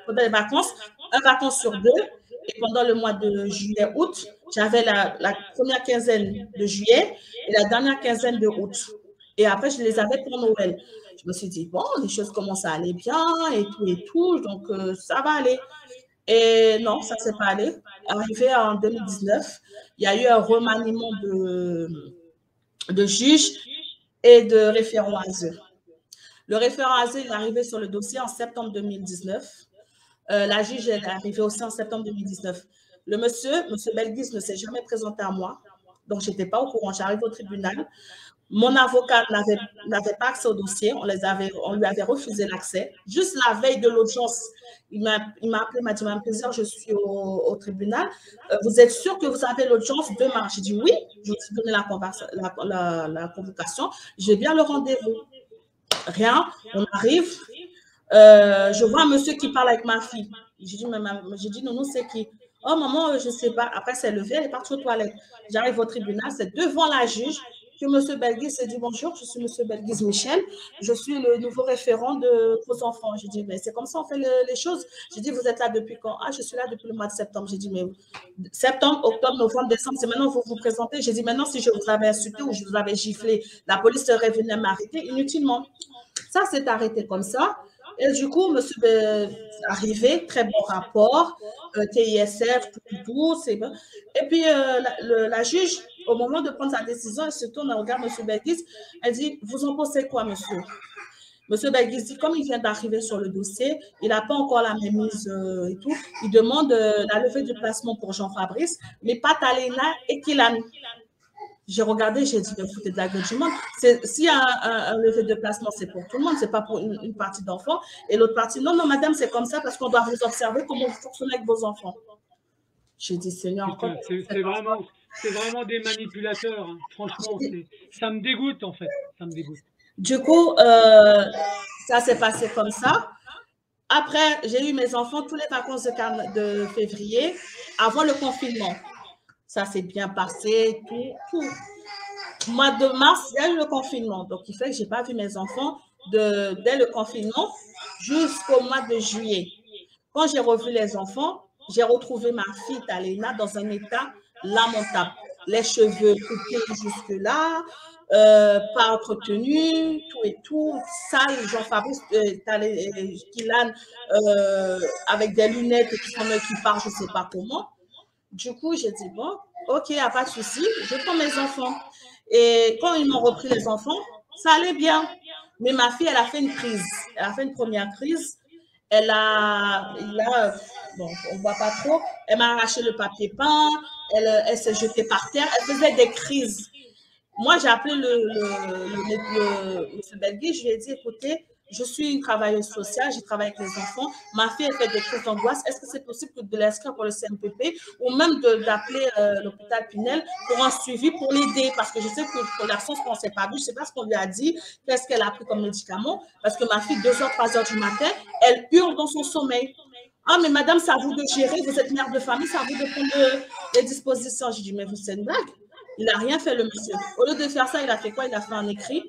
pendant les vacances, 1 vacances sur 2. Et pendant le mois de juillet, août, j'avais la première quinzaine de juillet et la dernière quinzaine de août. Et après, je les avais pour Noël. Je me suis dit, bon, les choses commencent à aller bien et tout, donc ça va aller. Et non, ça ne s'est pas allé. Arrivé en 2019, il y a eu un remaniement de juges et de référents ASE. Le référent ASE est arrivé sur le dossier en septembre 2019. La juge est arrivée aussi en septembre 2019. Le monsieur Belguis ne s'est jamais présenté à moi, donc je n'étais pas au courant. J'arrive au tribunal. Mon avocat n'avait pas accès au dossier, on lui avait refusé l'accès. Juste la veille de l'audience, il m'a appelé, il m'a dit, Mme Plaisir, je suis au tribunal. Vous êtes sûr que vous avez l'audience demain? J'ai dit oui, je vous ai donné la convocation, j'ai bien le rendez-vous. Rien, on arrive. Je vois un monsieur qui parle avec ma fille. J'ai dit, non, c'est qui? Oh, maman, je ne sais pas. Après, c'est levé, elle est partie aux toilettes. J'arrive au tribunal, c'est devant la juge que M. Belguis s'est dit, bonjour, je suis M. Belguis Michel, je suis le nouveau référent de vos enfants. J'ai dit, mais c'est comme ça on fait les choses. J'ai dit, vous êtes là depuis quand? Ah, je suis là depuis le mois de septembre. J'ai dit, mais septembre, octobre, novembre, décembre, c'est maintenant que vous vous présentez. J'ai dit, maintenant, si je vous avais insulté ou je vous avais giflé, la police serait venue m'arrêter inutilement. Ça s'est arrêté comme ça. Et du coup, monsieur est arrivé, très bon rapport, TISF, tout, c'est bon. Et puis, la juge, au moment de prendre sa décision, elle se tourne, elle regarde monsieur Belguis, elle dit, vous en pensez quoi, monsieur? Monsieur Belguis dit, comme il vient d'arriver sur le dossier, il n'a pas encore la mémise et tout. Il demande la levée du placement pour Jean-Fabrice, mais pas Talena et Kylan. J'ai regardé, j'ai dit, vous foutez de la gueule du monde. S'il y a un levé de placement, c'est pour tout le monde, c'est pas pour une partie d'enfants. Et l'autre partie, non, non, madame, c'est comme ça parce qu'on doit vous observer comment vous fonctionnez avec vos enfants. J'ai dit, Seigneur,
c'est vraiment des manipulateurs. Hein. Franchement, ça me dégoûte, en fait. Ça me dégoûte.
Du coup, ça s'est passé comme ça. Après, j'ai eu mes enfants tous les vacances de février, avant le confinement. Ça s'est bien passé, tout. Mois de mars, il y a eu le confinement. Donc, il fait que je n'ai pas vu mes enfants dès le confinement jusqu'au mois de juillet. Quand j'ai revu les enfants, j'ai retrouvé ma fille Talena dans un état lamentable. Les cheveux coupés jusque-là, pas entretenu, tout et tout, sale, Jean-Fabrice, Kylan, avec des lunettes qui part, je ne sais pas comment. Du coup, j'ai dit, bon, ok, il n'y a pas de souci, je prends mes enfants. Et quand ils m'ont repris les enfants, ça allait bien. Mais ma fille, elle a fait une crise. Elle a fait une première crise. Bon, on ne voit pas trop. Elle m'a arraché le papier peint. Elle s'est jetée par terre. Elle faisait des crises. Moi, j'ai appelé M. Belguis. Je lui ai dit, écoutez, je suis une travailleuse sociale, j'ai travaillé avec les enfants. Ma fille a fait des crises d'angoisse. Est-ce que c'est possible de l'inscrire pour le CMPP ou même d'appeler l'hôpital Pinel pour un suivi pour l'aider? Parce que je sais que pour l'absence qu'on ne s'est pas vu, je ne sais pas ce qu'on lui a dit, qu'est-ce qu'elle a pris comme médicament. Parce que ma fille, 2h, 3h du matin, elle hurle dans son sommeil. Ah, mais madame, c'est à vous de gérer, vous êtes mère de famille, c'est à vous de prendre les dispositions. J'ai dit, mais vous, c'est une blague. Il n'a rien fait, le monsieur. Au lieu de faire ça, il a fait quoi? Il a fait un écrit.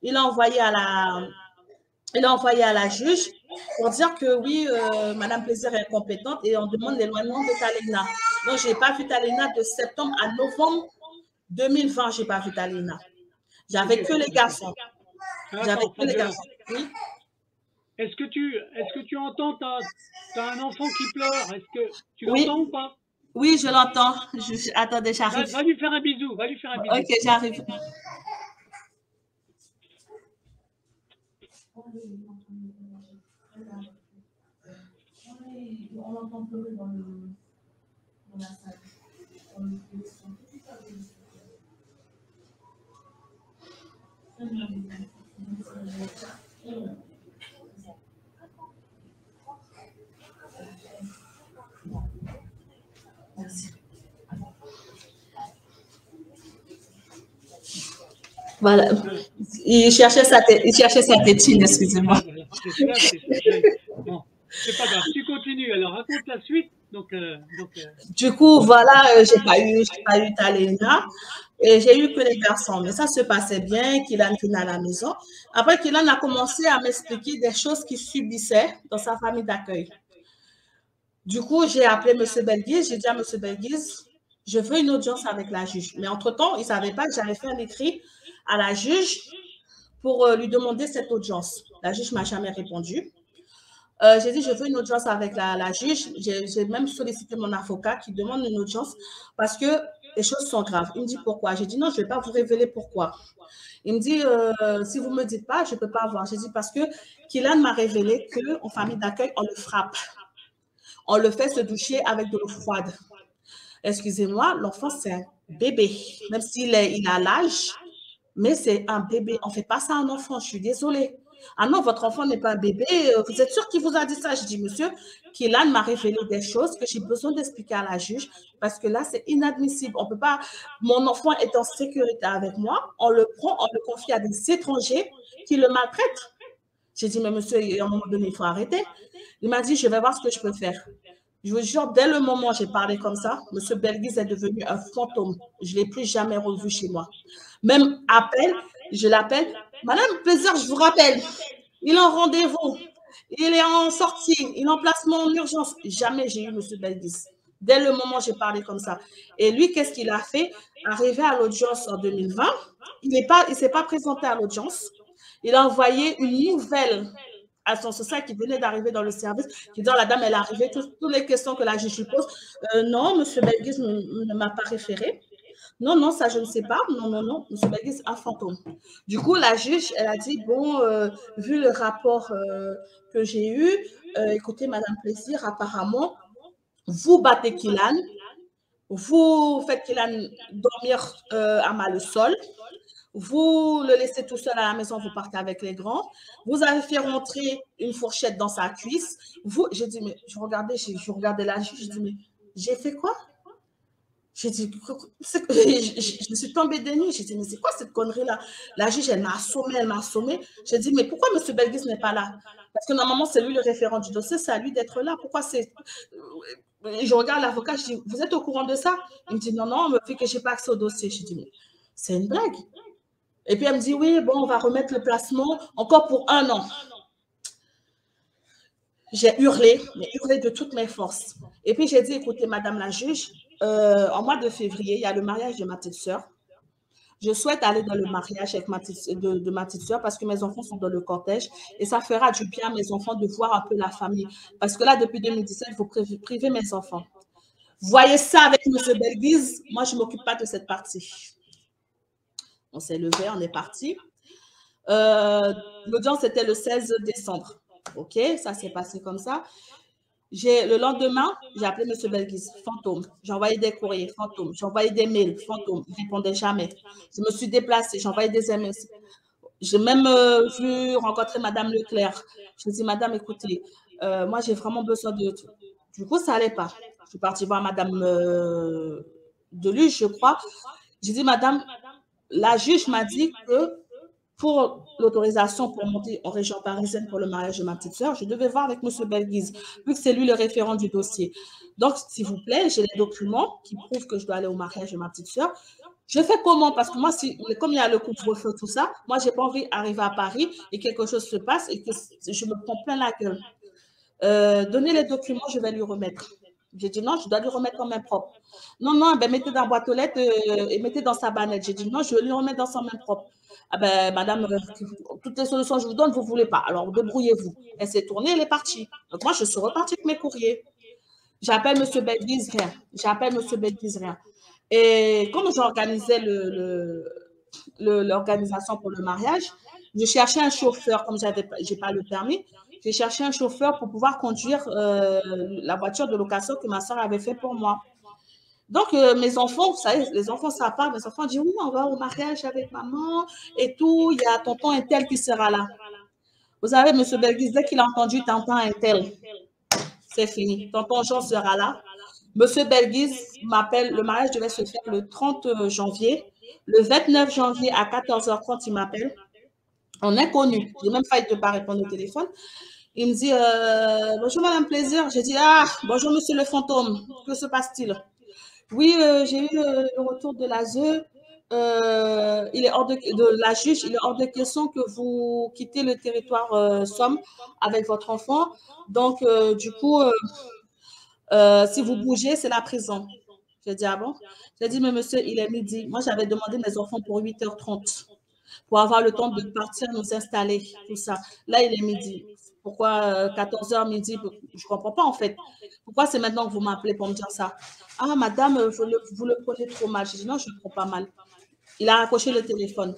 Il a envoyé à la juge pour dire que oui, Madame Plaisir est compétente et on demande l'éloignement de Talena. Donc, je n'ai pas vu Talena de septembre à novembre 2020. Je n'ai pas vu Talena. J'avais que les garçons. J'avais que les garçons. Oui.
Est-ce que tu entends, tu as un enfant qui pleure? Est-ce que tu l'entends ou pas?
Oui, je l'entends. Attendez, j'arrive.
Va lui faire un bisou. Va lui faire un bisou.
Ok, j'arrive. On l'entend pleurer dans la salle. Voilà. Il cherchait sa tétine, excusez-moi.
Bon, c'est pas grave. Tu continues. Alors, raconte la suite.
Du coup, voilà, j'ai pas eu Talena et j'ai eu que les garçons. Mais ça se passait bien, Kylan venait à la maison. Après, Kylan a commencé à m'expliquer des choses qu'il subissait dans sa famille d'accueil. Du coup, j'ai appelé M. Belguis. J'ai dit à M. Belguis, je veux une audience avec la juge. Mais entre-temps, il ne savait pas que j'avais fait un écrit à la juge pour lui demander cette audience. La juge ne m'a jamais répondu. J'ai dit, je veux une audience avec la juge. J'ai même sollicité mon avocat qui demande une audience parce que les choses sont graves. Il me dit pourquoi? J'ai dit non, je ne vais pas vous révéler pourquoi. Il me dit, si vous ne me dites pas, je ne peux pas avoir. J'ai dit parce que Kylan m'a révélé qu'en famille d'accueil, on le frappe. On le fait se doucher avec de l'eau froide. Excusez-moi, l'enfant, c'est un bébé. Même s'il a l'âge, mais c'est un bébé. On ne fait pas ça à un enfant, je suis désolée. Ah non, votre enfant n'est pas un bébé. Vous êtes sûr qu'il vous a dit ça? Je dis, monsieur, Kylan m'a révélé des choses que j'ai besoin d'expliquer à la juge parce que là, c'est inadmissible. On peut pas. Mon enfant est en sécurité avec moi. On le prend, on le confie à des étrangers qui le maltraitent. J'ai dit, mais monsieur, à un moment donné, il faut arrêter. Il m'a dit, je vais voir ce que je peux faire. Je vous jure, dès le moment où j'ai parlé comme ça, monsieur Belguis est devenu un fantôme. Je ne l'ai plus jamais revu chez moi. Même appel, je l'appelle. Madame Plaisir, je vous rappelle, il est en rendez-vous, il est en sortie, il est en placement en urgence. Jamais j'ai eu M. Belguis. Dès le moment où j'ai parlé comme ça. Et lui, qu'est-ce qu'il a fait? Arrivé à l'audience en 2020, il ne s'est pas présenté à l'audience. Il a envoyé une nouvelle à son social qui venait d'arriver dans le service, qui dit, la dame, elle est arrivée, toutes les questions que la juge lui pose. Non, M. Belguis ne m'a pas référé. Non, non, ça, je ne sais pas. Non, non, non. M. Belguis, un fantôme. Du coup, la juge, elle a dit, bon, vu le rapport que j'ai eu, écoutez, Madame Plaisir, apparemment, vous battez Kylian, vous faites Kylian dormir à mal le sol, vous le laissez tout seul à la maison, vous partez avec les grands, vous avez fait rentrer une fourchette dans sa cuisse. J'ai dit, mais je regardais la juge, je dis, mais j'ai fait quoi? J'ai dit, je me suis tombée des nues. J'ai dit, mais c'est quoi cette connerie-là? La juge, elle m'a assommée, elle m'a assommée. J'ai dit, mais pourquoi M. Belguis n'est pas là? Parce que normalement, c'est lui le référent du dossier, c'est à lui d'être là. Pourquoi c'est. Je regarde l'avocat, je dis, vous êtes au courant de ça? Il me dit, non, non, vu que je n'ai pas accès au dossier. Je dis, mais c'est une blague. Et puis elle me dit, oui, bon, on va remettre le placement encore pour 1 an. J'ai hurlé, mais hurlé de toutes mes forces. Et puis j'ai dit, écoutez, Madame la juge, en mois de février, il y a le mariage de ma petite sœur. Je souhaite aller dans le mariage avec de ma petite sœur parce que mes enfants sont dans le cortège et ça fera du bien à mes enfants de voir un peu la famille. Parce que là, depuis 2017, il faut priver mes enfants. Voyez ça avec M. Belguis, moi, je ne m'occupe pas de cette partie. On s'est levé, on est parti. L'audience était le 16 décembre. OK, ça s'est passé comme ça. Le lendemain, j'ai appelé M. Belguis, fantôme. J'ai envoyé des courriers, fantôme. J'ai envoyé des mails, fantôme. Il ne répondait jamais. Je me suis déplacée, j'ai envoyé des SMS. J'ai même vu rencontrer Mme Leclerc. Je lui ai dit, Madame, écoutez, moi, j'ai vraiment besoin de... Du coup, ça n'allait pas. Je suis partie voir Mme Deluge, je crois. J'ai dit, Madame, la juge m'a dit que pour l'autorisation pour monter en région parisienne pour le mariage de ma petite sœur, je devais voir avec M. Belguis, vu que c'est lui le référent du dossier. Donc, s'il vous plaît, j'ai les documents qui prouvent que je dois aller au mariage de ma petite sœur. Je fais comment? Parce que moi, comme il y a le couvre-feu, tout ça, moi, je n'ai pas envie d'arriver à Paris et quelque chose se passe et que je me prends plein la gueule. Donnez les documents, je vais lui remettre. J'ai dit non, je dois lui remettre en main propre. Non, non, ben, mettez dans la boîte aux lettres et mettez dans sa bannette. J'ai dit non, je vais lui remettre dans sa main propre. Ah ben, madame, toutes les solutions que je vous donne, vous ne voulez pas. Alors, débrouillez-vous. Elle s'est tournée, elle est partie. Donc, moi, je suis repartie avec mes courriers. J'appelle M. Belguis, rien. J'appelle M. Belguis, rien. Et comme j'organisais l'organisation pour le mariage, je cherchais un chauffeur, comme je n'ai pas le permis. J'ai cherché un chauffeur pour pouvoir conduire la voiture de location que ma soeur avait fait pour moi. Donc, mes enfants, vous savez, les enfants, ça part. Mes enfants disent, oui, on va au mariage avec maman et tout. Il y a tonton un tel qui sera là. Vous savez, M. Belguis, dès qu'il a entendu tonton un tel, c'est fini. Tonton Jean sera là. M. Belguis m'appelle. Le mariage devait se faire le 30 janvier. Le 29 janvier à 14h30, il m'appelle. En inconnu. J'ai même failli ne pas répondre au téléphone. Il me dit, bonjour Madame Plaisir. J'ai dit, ah, bonjour Monsieur le fantôme. Que se passe-t-il? Oui, j'ai eu le retour de l'ASE. Il est hors de la juge, il est hors de question que vous quittez le territoire Somme avec votre enfant. Donc, du coup, si vous bougez, c'est la prison. J'ai dit, ah bon? J'ai dit, mais monsieur, il est midi. Moi, j'avais demandé mes enfants pour 8h30 pour avoir le temps de partir, nous installer, tout ça. Là, il est midi. Pourquoi 14h midi? Je ne comprends pas, en fait. Pourquoi c'est maintenant que vous m'appelez pour me dire ça? Ah, madame, vous le prenez trop mal. J'ai dit, non, je ne le prends pas mal. Il a raccroché le téléphone.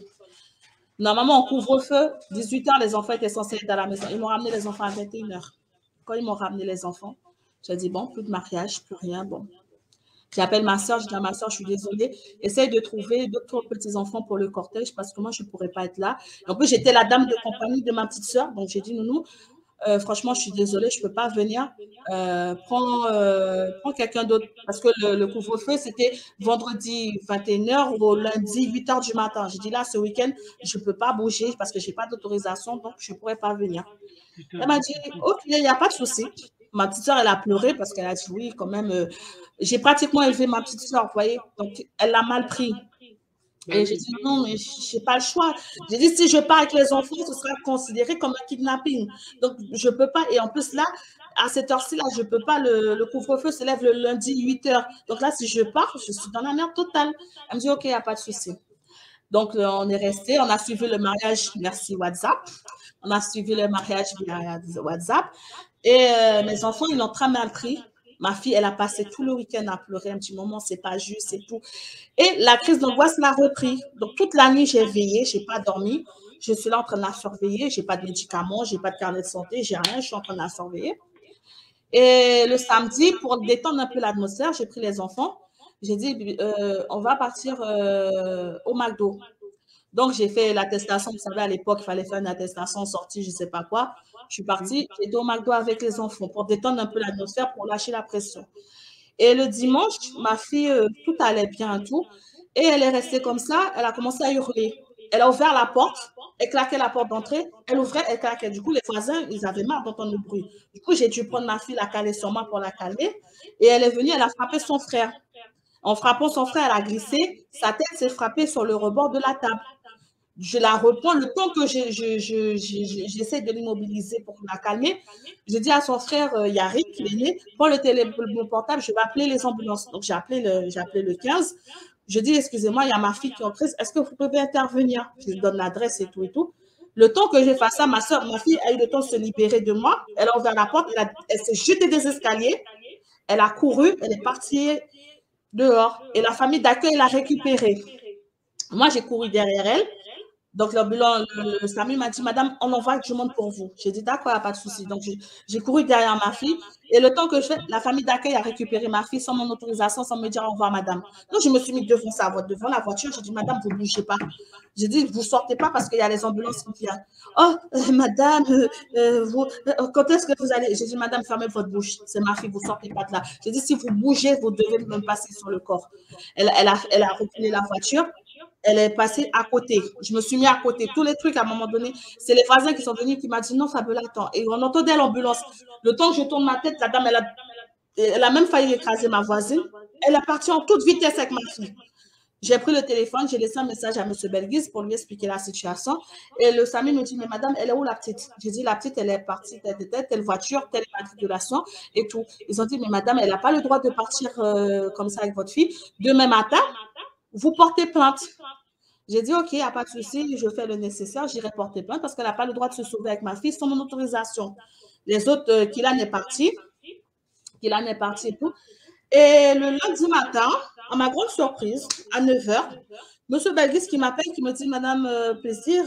Normalement, en couvre-feu, 18h, les enfants étaient censés être à la maison. Ils m'ont ramené les enfants à 21h. Quand ils m'ont ramené les enfants, j'ai dit, bon, plus de mariage, plus rien, bon. J'appelle ma soeur, je dis à ma soeur, je suis désolée, essaye de trouver d'autres petits-enfants pour le cortège parce que moi, je ne pourrais pas être là. Et en plus, j'étais la dame de compagnie de ma petite soeur, donc j'ai dit, nounou, franchement, je suis désolée, je ne peux pas venir. Prends quelqu'un d'autre. Parce que le couvre-feu, c'était vendredi 21h ou lundi 8h du matin. J'ai dit là, ce week-end, je ne peux pas bouger parce que je n'ai pas d'autorisation, donc je ne pourrais pas venir. Elle m'a dit, ok, il n'y a pas de souci. Ma petite soeur, elle a pleuré parce qu'elle a dit, oui, quand même, j'ai pratiquement élevé ma petite soeur, vous voyez. Donc, elle l'a mal pris. Et j'ai dit, non, mais je n'ai pas le choix. J'ai dit, si je pars avec les enfants, ce sera considéré comme un kidnapping. Donc, je ne peux pas. Et en plus, là, à cette heure-ci, là, je ne peux pas. Le couvre-feu se lève le lundi, 8h. Donc là, si je pars, je suis dans la merde totale. Elle me dit, OK, il n'y a pas de souci. Donc, on est resté. On a suivi le mariage, merci WhatsApp. On a suivi le mariage via WhatsApp. Et mes enfants, ils l'ont très mal pris. Ma fille, elle a passé tout le week-end à pleurer un petit moment, c'est pas juste et tout. Et la crise d'angoisse l'a repris. Donc, toute la nuit, j'ai veillé, j'ai pas dormi. Je suis là en train de la surveiller. J'ai pas de médicaments, j'ai pas de carnet de santé, j'ai rien. Je suis en train de la surveiller. Et le samedi, pour détendre un peu l'atmosphère, j'ai pris les enfants. J'ai dit, on va partir au McDo. Donc, j'ai fait l'attestation. Vous savez, à l'époque, il fallait faire une attestation sortie, je ne sais pas quoi. Je suis partie, j'ai été au McDo avec les enfants pour détendre un peu l'atmosphère, pour lâcher la pression. Et le dimanche, ma fille, tout allait bien et tout. Et elle est restée comme ça, elle a commencé à hurler. Elle a ouvert la porte, elle claquait la porte d'entrée, elle ouvrait, elle claquait. Du coup, les voisins, ils avaient marre d'entendre le bruit. Du coup, j'ai dû prendre ma fille, la caler sur moi pour la calmer. Et elle est venue, elle a frappé son frère. En frappant son frère, elle a glissé, sa tête s'est frappée sur le rebord de la table. Je la reprends, le temps que j'essaie de l'immobiliser pour la calmer. Je dis à son frère Yari, qui est né, prends le téléphone portable, je vais appeler les ambulances. Donc, j'ai appelé le 15. Je dis, excusez-moi, il y a ma fille qui est en crise, est-ce que vous pouvez intervenir? Je lui donne l'adresse et tout et tout. Le temps que j'ai fait ça, ma fille a eu le temps de se libérer de moi. Elle a ouvert la porte, elle s'est jetée des escaliers, elle a couru, elle est partie dehors. Et la famille d'accueil l'a récupérée. Moi, j'ai couru derrière elle. Donc, le SAMU m'a dit, madame, on envoie du monde pour vous. J'ai dit, d'accord, il n'y a pas de souci. Donc, j'ai couru derrière ma fille. Et le temps que je fais, la famille d'accueil a récupéré ma fille sans mon autorisation, sans me dire au revoir, madame. Donc, je me suis mis devant la voiture. J'ai dit, madame, vous ne bougez pas. J'ai dit, vous ne sortez pas parce qu'il y a les ambulances qui viennent. Oh, madame, quand est-ce que vous allez? J'ai dit, madame, fermez votre bouche. C'est ma fille, vous ne sortez pas de là. J'ai dit, si vous bougez, vous devez me passer sur le corps. Elle a reculé la voiture. Elle est passée à côté. Je me suis mis à côté. Tous les trucs, à un moment donné, c'est les voisins qui sont venus qui m'ont dit non, Fabiola, attends. Et on entendait l'ambulance. Le temps que je tourne ma tête, la dame, elle a même failli écraser ma voisine. Elle est partie en toute vitesse avec ma fille. J'ai pris le téléphone, j'ai laissé un message à M. Belguise pour lui expliquer la situation. Et le SAMU me dit, mais madame, elle est où la petite? J'ai dit, la petite, elle est partie, telle voiture, telle matriculation et tout. Ils ont dit, mais madame, elle n'a pas le droit de partir comme ça avec votre fille. Demain matin, vous portez plainte. J'ai dit, OK, il n'y a pas de souci, je fais le nécessaire, j'irai porter plainte parce qu'elle n'a pas le droit de se sauver avec ma fille sans mon autorisation. Les autres, Kylan est parti et tout. Et le lundi matin, à ma grande surprise, à 9h, M. Belguis qui m'appelle, qui me dit, Madame Plaisir,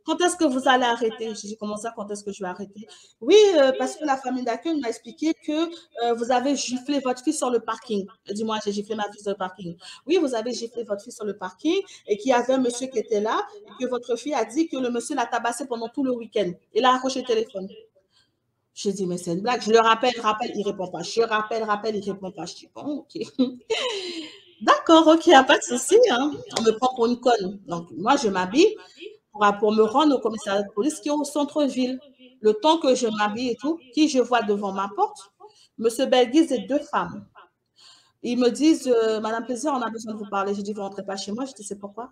quand est-ce que vous allez arrêter? J'ai dit, comment ça, quand est-ce que je vais arrêter? Oui, parce que la famille d'accueil m'a expliqué que vous avez giflé votre fille sur le parking. Elle dit, moi, j'ai giflé ma fille sur le parking. Oui, vous avez giflé votre fille sur le parking et qu'il y avait un monsieur qui était là et que votre fille a dit que le monsieur l'a tabassé pendant tout le week-end. Il a accroché le téléphone. J'ai dit, mais c'est une blague. Je le rappelle, il ne répond pas. Je rappelle, il ne répond pas. Je dis, bon, OK. D'accord, OK, il n'y a pas de souci. Hein. On me prend pour une conne. Donc, moi, je m'habille pour me rendre au commissariat de police qui est au centre-ville. Le temps que je m'habille et tout, qui je vois devant ma porte? Monsieur Belguise et 2 femmes. Ils me disent, Madame Plaisir, on a besoin de vous parler. J'ai dit, vous ne rentrez pas chez moi. Je dis, c'est pourquoi?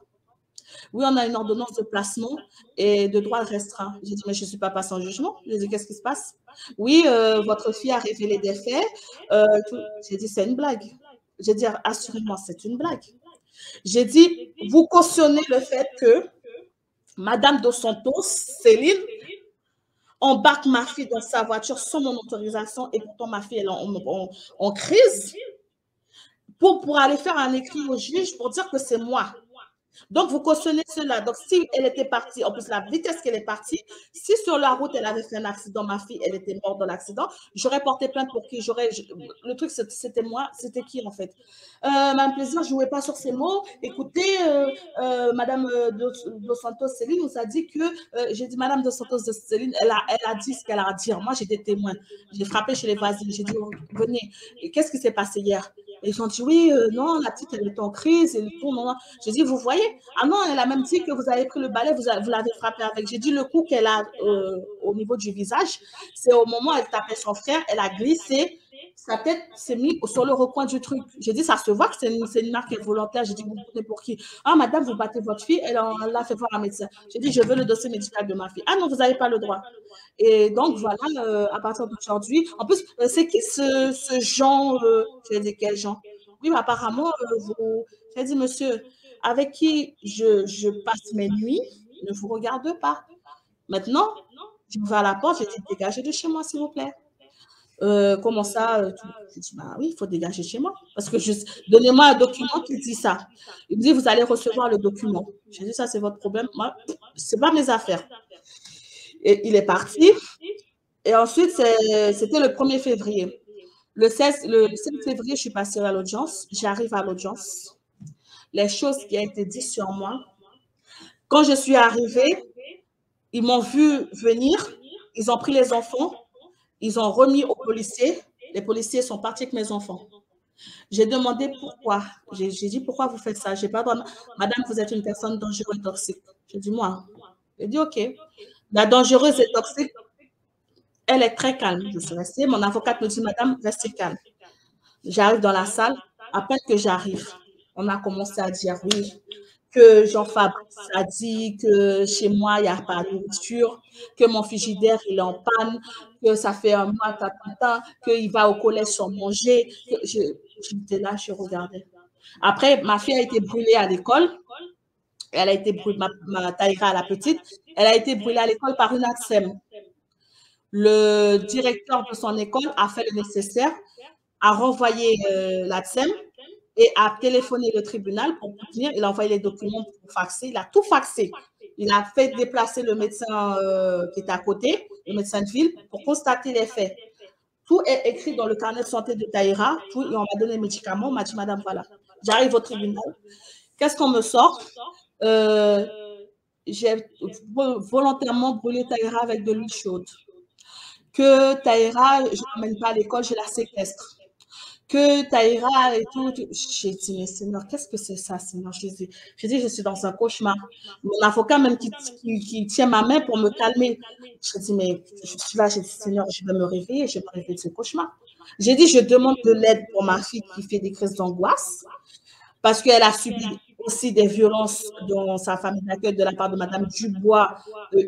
Oui, on a une ordonnance de placement et de droit restreint. J'ai dit, mais je ne suis pas passée en jugement. J'ai dit, qu'est-ce qui se passe? Oui, votre fille a révélé des faits. J'ai dit, c'est une blague. J'ai dit, assurément, c'est une blague. J'ai dit, vous cautionnez le fait que Madame Dos Santos, Céline, embarque ma fille dans sa voiture sans mon autorisation et pourtant ma fille elle est en crise pour aller faire un écrit au juge pour dire que c'est moi. Donc, vous cautionnez cela. Donc, si elle était partie, en plus, la vitesse qu'elle est partie, si sur la route, elle avait fait un accident, ma fille, elle était morte dans l'accident, j'aurais porté plainte pour qui le truc, c'était moi, c'était qui, en fait? Madame Plaisir, je ne jouais pas sur ces mots. Écoutez, Madame Dos Santos Céline nous a dit que, j'ai dit, Madame Dos Santos Céline, elle a dit ce qu'elle a à dire. Moi, j'ai des témoins. J'ai frappé chez les voisins. J'ai dit, oh, venez, qu'est-ce qui s'est passé hier? Et ils ont dit, oui, non, la petite, elle est en crise, et tout, non. J'ai dit, vous voyez? Ah non, elle a même dit que vous avez pris le balai, vous l'avez frappé avec. J'ai dit, le coup qu'elle a au niveau du visage, c'est au moment où elle tapait son frère, elle a glissé, sa tête s'est mise sur le recoin du truc. J'ai dit, ça se voit que c'est une marque volontaire. J'ai dit, vous prenez pour qui? Ah, madame, vous battez votre fille, elle l'a fait voir un médecin. J'ai dit, je veux le dossier médical de ma fille. Ah non, vous n'avez pas le droit. Et donc, voilà, à partir d'aujourd'hui, en plus, c'est qui ce Jean, j'ai dit, quel Jean? Oui, mais apparemment, j'ai dit, monsieur, avec qui je passe mes nuits, ne vous regarde pas. Maintenant, je vais à la porte, j'ai dit, dégagez de chez moi, s'il vous plaît. Comment ça Je dis, bah oui, il faut dégager chez moi. Parce que donnez-moi un document qui dit ça. Il me dit, vous allez recevoir le document. J'ai dit, ça, c'est votre problème. Moi, ce n'est pas mes affaires. Et il est parti. Et ensuite, c'était le 1er février. Le 16 février, je suis passée à l'audience. J'arrive à l'audience. Les choses qui ont été dites sur moi. Quand je suis arrivée, ils m'ont vu venir. Ils ont pris les enfants. Ils ont remis aux policiers. Les policiers sont partis avec mes enfants. J'ai demandé pourquoi. J'ai dit, pourquoi vous faites ça? J'ai pas droit. Madame, vous êtes une personne dangereuse et toxique. J'ai dit, moi. J'ai dit, OK. La dangereuse et toxique, elle est très calme. Je suis restée. Mon avocate me dit, madame, restez calme. J'arrive dans la salle. À peine que j'arrive, on a commencé à dire oui, que Jean-Fabrice a dit que chez moi, il n'y a pas de nourriture, que mon frigidaire, il est en panne, que ça fait un mois, qu'il va au collège sans manger. J'étais là, je regardais. Après, ma fille a été brûlée à l'école. Elle a été brûlée, ma Taïra, la petite, elle a été brûlée à l'école par une ATSEM. Le directeur de son école a fait le nécessaire, a renvoyé l'ATSEM et a téléphoné le tribunal pour venir. Il a envoyé les documents pour faxer. Il a tout faxé. Il a fait déplacer le médecin qui était à côté, le médecin de ville, pour constater les faits. Tout est écrit dans le carnet de santé de Taïra. Tout, et on m'a donné les médicaments. On m'a dit, madame, voilà, j'arrive au tribunal. Qu'est-ce qu'on me sort? J'ai volontairement brûlé Taïra avec de l'huile chaude. Que Taïra, je ne l'emmène pas à l'école, je la séquestre. Que Taïra et tout. J'ai dit, mais Seigneur, qu'est-ce que c'est ça, Seigneur? J'ai dit, je suis dans un cauchemar. Mon avocat, même qui tient ma main pour me calmer. J'ai dit, mais je suis là, j'ai dit, Seigneur, je vais me réveiller, je vais me réveiller de ce cauchemar. J'ai dit, je demande de l'aide pour ma fille qui fait des crises d'angoisse parce qu'elle a subi aussi des violences dans sa famille d'accueil de la part de Madame Dubois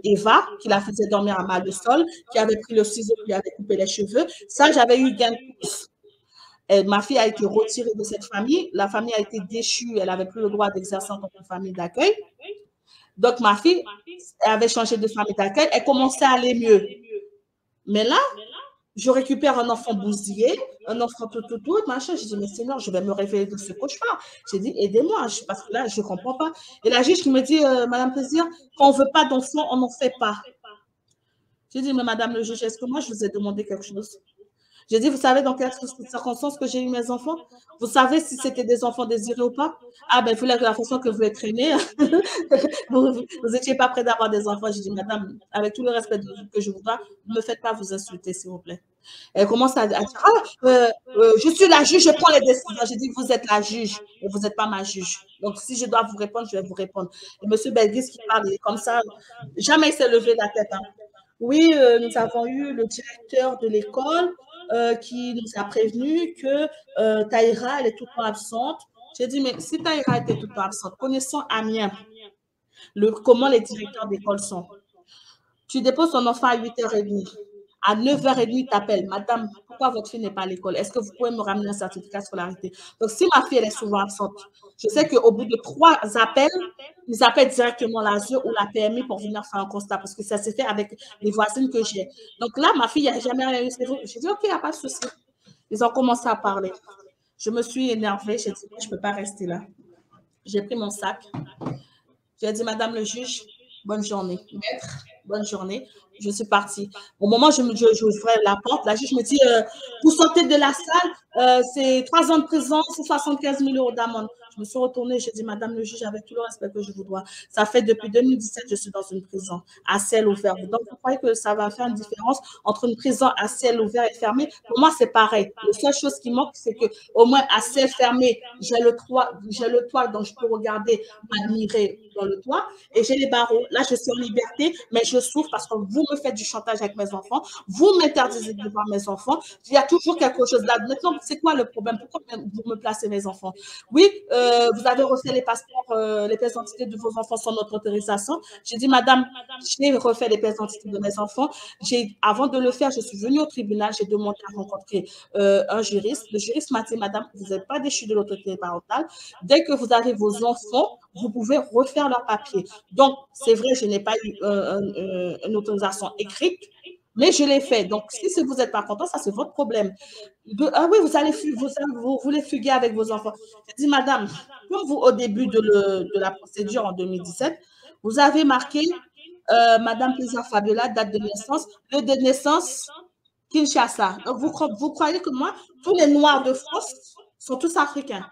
Eva, qui la faisait dormir à mal de sol, qui avait pris le ciseau, qui lui avait coupé les cheveux. Ça, j'avais eu gain de cause. Ma fille a été retirée de cette famille. La famille a été déchue. Elle n'avait plus le droit d'exercer en tant que famille d'accueil. Donc, ma fille avait changé de famille d'accueil. Elle commençait à aller mieux. Mais là, je récupère un enfant bousillé, un enfant tout, machin. Je dis, mais Seigneur, je vais me réveiller de ce cauchemar. J'ai dit, aidez-moi, parce que là, je ne comprends pas. Et la juge qui me dit, Madame Plaisir, quand on ne veut pas d'enfant, on n'en fait pas. J'ai dit, mais Madame le juge, est-ce que moi, je vous ai demandé quelque chose? J'ai dit, vous savez dans quelles circonstances que j'ai eu mes enfants? Vous savez si c'était des enfants désirés ou pas? Ah ben, la façon que vous êtes traîné, vous n'étiez pas prêt d'avoir des enfants. J'ai dit, madame, avec tout le respect que je vous dois, ne me faites pas vous insulter, s'il vous plaît. Elle commence à dire, je suis la juge, je prends les décisions. J'ai dit, vous êtes la juge, et vous n'êtes pas ma juge. Donc, si je dois vous répondre, je vais vous répondre. Et M. Belguis qui parle comme ça, jamais il s'est levé la tête. Hein. Oui, nous avons eu le directeur de l'école qui nous a prévenu que Taïra, elle est tout le temps absente. J'ai dit, mais si Taïra était tout le temps absente, connaissant Amiens, comment les directeurs d'école sont, tu déposes ton enfant à 8h30. À 9h30, tu t'appelles, madame, pourquoi votre fille n'est pas à l'école? Est-ce que vous pouvez me ramener un certificat de scolarité? Donc, si ma fille elle est souvent absente, je sais qu'au bout de 3 appels, ils appellent directement l'ASE ou la PMI pour venir faire un constat parce que ça s'est fait avec les voisines que j'ai. Donc là, ma fille n'a jamais rien eu. J'ai dit, OK, il n'y a pas de souci. Ils ont commencé à parler. Je me suis énervée. J'ai dit, je ne peux pas rester là. J'ai pris mon sac. J'ai dit, madame le juge, bonne journée. Maître, bonne journée. Je suis partie. Au moment où j'ouvrais la porte, la juge me dit, vous sortez de la salle, c'est 3 ans de prison, c'est 75 000 € d'amende. Je me suis retournée, j'ai dit, madame le juge, avec tout le respect que je vous dois, ça fait depuis 2017 que je suis dans une prison à ciel ouvert. Donc, vous croyez que ça va faire une différence entre une prison à ciel ouvert et fermée? Pour moi, c'est pareil. La seule chose qui manque, c'est qu'au moins à ciel fermé, j'ai le toit, donc je peux regarder, m'admirer dans le toit, et j'ai les barreaux. Là, je suis en liberté, mais je souffre parce que vous me faites du chantage avec mes enfants, vous m'interdisez de voir mes enfants. Il y a toujours quelque chose là. Maintenant, c'est quoi le problème? Pourquoi vous me placez mes enfants? Oui, vous avez refait les passeports, les pièces d'identité de vos enfants sans notre autorisation. J'ai dit, madame, j'ai refait les pièces d'identité de mes enfants. Avant de le faire, je suis venue au tribunal, j'ai demandé à rencontrer un juriste. Le juriste m'a dit, madame, vous n'êtes pas déchu de l'autorité parentale. Dès que vous avez vos enfants, vous pouvez refaire leur papier. Donc, c'est vrai, je n'ai pas eu une autorisation écrite, Mais je l'ai fait. Donc, si vous n'êtes pas content, ça, c'est votre problème. Ah oui, vous voulez fuguer avec vos enfants. J'ai dit, madame, comme vous, au début de la procédure en 2017, vous avez marqué Madame Plaisir Fabiola, date de naissance, lieu de naissance, Kinshasa. Donc, vous croyez que moi, tous les Noirs de France sont tous africains.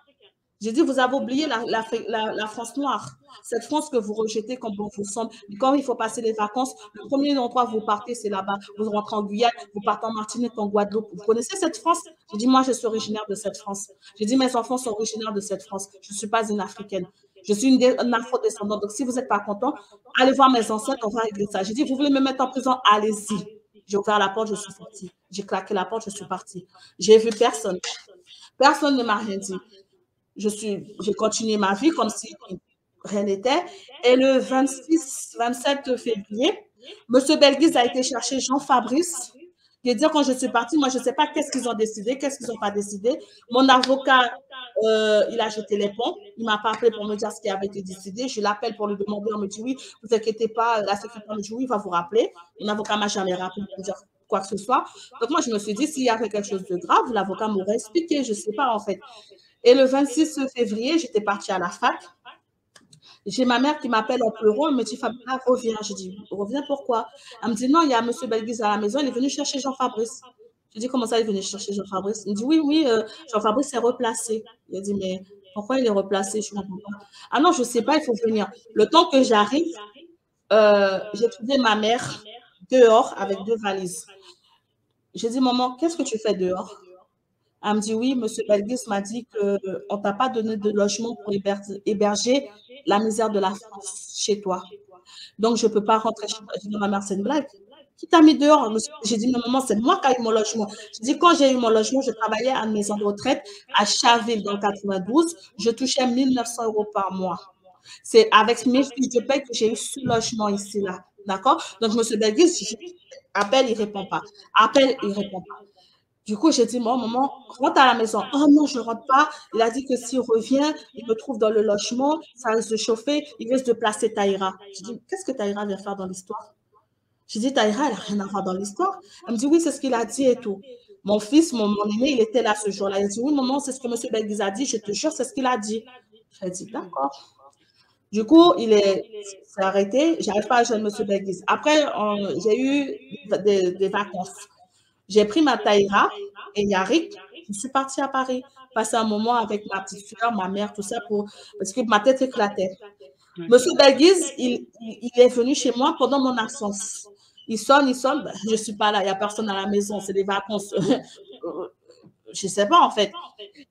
J'ai dit, vous avez oublié la France noire. Cette France que vous rejetez comme bon vous semble. Quand il faut passer les vacances, le premier endroit où vous partez, c'est là-bas. Vous rentrez en Guyane, vous partez en Martinique, en Guadeloupe. Vous connaissez cette France? J'ai dit, moi, je suis originaire de cette France. J'ai dit, mes enfants sont originaires de cette France. Je ne suis pas une africaine. Je suis une afro-descendante. Donc, si vous n'êtes pas content, allez voir mes ancêtres, on va régler ça. J'ai dit, vous voulez me mettre en prison? Allez-y. J'ai ouvert la porte, je suis sortie. J'ai claqué la porte, je suis partie. J'ai vu personne. Personne ne m'a rien dit. J'ai continué ma vie comme si rien n'était. Et le 27 février, M. Belguise a été chercher Jean Fabrice. Je veux dire, quand je suis partie, moi, je ne sais pas qu'est-ce qu'ils ont décidé, qu'est-ce qu'ils n'ont pas décidé. Mon avocat, il a jeté les ponts. Il ne m'a pas appelé pour me dire ce qui avait été décidé. Je l'appelle pour lui demander. On me dit oui, ne vous inquiétez pas. La secrétaire me dit oui, il va vous rappeler. Mon avocat ne m'a jamais rappelé pour me dire quoi que ce soit. Donc, moi, je me suis dit, s'il y avait quelque chose de grave, l'avocat m'aurait expliqué. Je ne sais pas, en fait. Et le 26 février, j'étais partie à la fac. J'ai ma mère qui m'appelle en pleurant. Elle me dit, Fabiola, reviens. Je dis, reviens, pourquoi? Elle me dit, non, il y a M. Belguise à la maison. Il est venu chercher Jean Fabrice. Je dis, comment ça, il est venu chercher Jean Fabrice? Il me dit, oui, Jean Fabrice est replacé. Il a dit, mais pourquoi il est replacé? Je ne comprends pas. Ah non, je ne sais pas, il faut venir. Le temps que j'arrive, j'ai trouvé ma mère dehors avec 2 valises. J'ai dit, maman, qu'est-ce que tu fais dehors? Elle me dit, oui, M. Belguise m'a dit qu'on ne t'a pas donné de logement pour héberger la misère de la France chez toi. Donc, je ne peux pas rentrer chez toi. J'ai dit, ma mère, c'est une blague. Qui t'a mis dehors? J'ai dit, mais maman, c'est moi qui ai eu mon logement. J'ai dit, quand j'ai eu mon logement, je travaillais à une maison de retraite à Chaville, dans le 92. Je touchais 1 900 € par mois. C'est avec mes fiches de paie que j'ai eu ce logement ici, là. D'accord? Donc, M. Belguise, appelle, il ne répond pas. Appelle, il ne répond pas. Du coup, j'ai dit, mon maman, rentre à la maison. Oh non, je ne rentre pas. Il a dit que s'il revient, il me trouve dans le logement, ça risque de chauffer, il risque de placer Taïra. J'ai dit, qu'est-ce que Taïra vient faire dans l'histoire? J'ai dit, Taïra, elle n'a rien à voir dans l'histoire. Elle me dit, oui, c'est ce qu'il a dit et tout. Mon fils, mon aîné, il était là ce jour-là. Il a dit, oui, maman, c'est ce que M. Belguise a dit, je te jure, c'est ce qu'il a dit. J'ai dit, d'accord. Du coup, il s'est arrêté. Je n'arrive pas à joindre M. Belguise. Après, j'ai eu des vacances. J'ai pris ma Taïra et Yarik, je suis partie à Paris, passer un moment avec ma petite soeur, ma mère, tout ça, parce que ma tête éclatait. Monsieur Belguise, il est venu chez moi pendant mon absence. Il sonne, ben, je ne suis pas là, il n'y a personne à la maison, c'est des vacances. Je ne sais pas, en fait.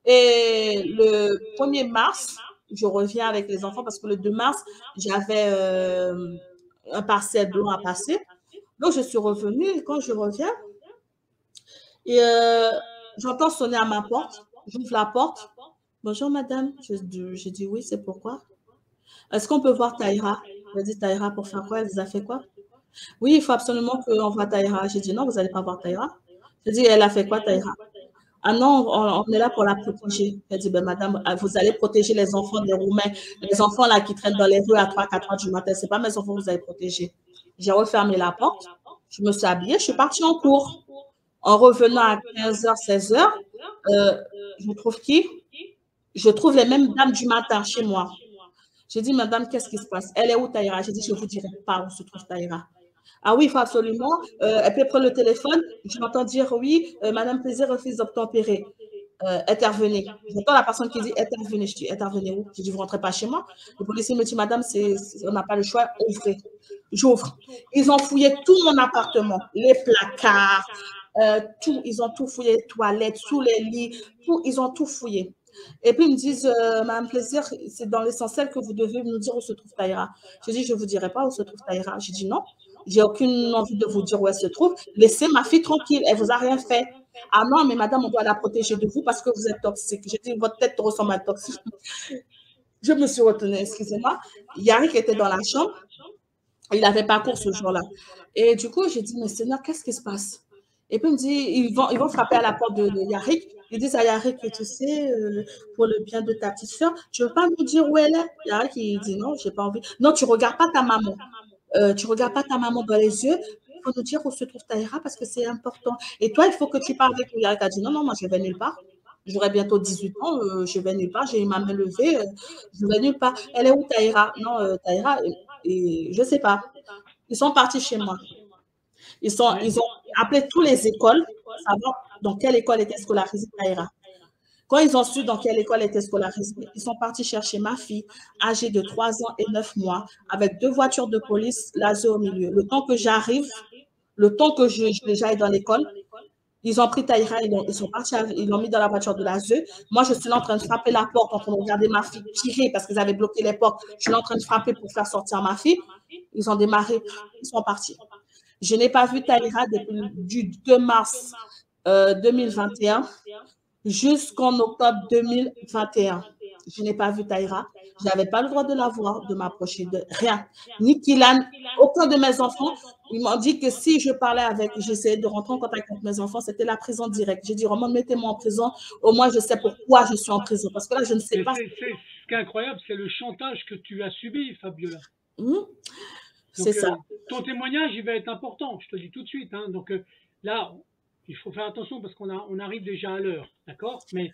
Et le 1er mars, je reviens avec les enfants parce que le 2 mars, j'avais un partiel blanc à passer. Donc, je suis revenue et quand je reviens, et j'entends sonner à ma porte. J'ouvre la porte. Bonjour, madame. J'ai dit oui, c'est pourquoi? Est-ce qu'on peut voir Taïra? Elle a dit Taïra pour faire quoi? Elle vous a fait quoi? Oui, il faut absolument qu'on voit Taïra. J'ai dit non, vous n'allez pas voir Taïra. J'ai dit, elle a fait quoi, Taïra? Ah non, on est là pour la protéger. Elle dit, ben, madame, vous allez protéger les enfants des Roumains, les enfants là qui traînent dans les rues à 3-4 heures du matin. Ce n'est pas mes enfants que vous allez protéger. J'ai refermé la porte. Je me suis habillée. Je suis partie en cours. En revenant à 15h, 16h, je trouve qui? Je trouve les mêmes dames du matin chez moi. J'ai dit, madame, qu'est-ce qui se passe? Elle est où, Taïra? J'ai dit, je ne vous dirai pas où se trouve Taïra. Ah oui, il faut absolument. Elle peut prendre le téléphone. Je m'entends dire, oui, madame Plaisir refuse d'obtempérer. Intervenez. J'entends la personne qui dit, intervenez. Je dis, intervenez où? Je dis, vous ne rentrez pas chez moi. Le policier me dit, madame, on n'a pas le choix, ouvrez. J'ouvre. Ils ont fouillé tout mon appartement, les placards, tout, ils ont tout fouillé, les toilettes, sous les lits, tout, ils ont tout fouillé. Et puis ils me disent, Madame Plaisir, c'est dans l'essentiel que vous devez nous dire où se trouve Taïra. Je dis, je ne vous dirai pas où se trouve Taïra. Je dis non, j'ai aucune envie de vous dire où elle se trouve. Laissez ma fille tranquille, elle ne vous a rien fait. Ah non, mais madame, on doit la protéger de vous parce que vous êtes toxique. J'ai dit, votre tête ressemble à toxique. Je me suis retenue, excusez-moi. Yarik était dans la chambre. Il n'avait pas cours ce jour-là. Et du coup, j'ai dit, mais Seigneur, qu'est-ce qui se passe? Et puis, il me dit, ils vont frapper à la porte de Yarik. Ils disent à Yarik, tu sais, pour le bien de ta petite soeur, tu ne veux pas nous dire où elle est? Yarik, il dit, non, je n'ai pas envie. Non, tu ne regardes pas ta maman. Tu ne regardes pas ta maman dans les yeux. faut nous dire où se trouve Tahira parce que c'est important. Et toi, il faut que tu parles avec lui. Elle a dit, non, non, moi, je vais nulle part. J'aurai bientôt 18 ans, je vais nulle part, j'ai ma main levée, je vais nulle part. Elle est où Tahira? Non, Tahira, je ne sais pas. Ils sont partis chez moi. Ils ont appelé toutes les écoles pour savoir dans quelle école était scolarisée Tahira. Quand ils ont su dans quelle école était scolarisée, ils sont partis chercher ma fille, âgée de 3 ans et 9 mois, avec 2 voitures de police, laser au milieu. Le temps que j'arrive, le temps que j'aille dans l'école, ils ont pris Tahira, ils sont partis, ils l'ont mis dans la voiture de la ZEU. Moi, je suis là en train de frapper la porte, en train de regarder ma fille tirer parce qu'ils avaient bloqué les portes. Je suis là en train de frapper pour faire sortir ma fille. Ils ont démarré, ils sont partis. Je n'ai pas vu Tahira depuis du 2 mars 2021 jusqu'en octobre 2021. Je n'ai pas vu Tahira. Je n'avais pas le droit de la voir, de m'approcher de rien. Ni Kylan, aucun de mes enfants. Ils m'ont dit que si je parlais avec, j'essayais de rentrer en contact avec mes enfants, c'était la prison directe. J'ai dit, Roman, mettez-moi en prison. Au moins, je sais pourquoi je suis en prison. Parce que là, je ne sais pas.
Ce qui est incroyable, c'est le chantage que tu as subi, Fabiola.
C'est ça.
Ton témoignage, il va être important, je te le dis tout de suite. Hein. Donc là, il faut faire attention parce qu'on arrive déjà à l'heure, d'accord? Mais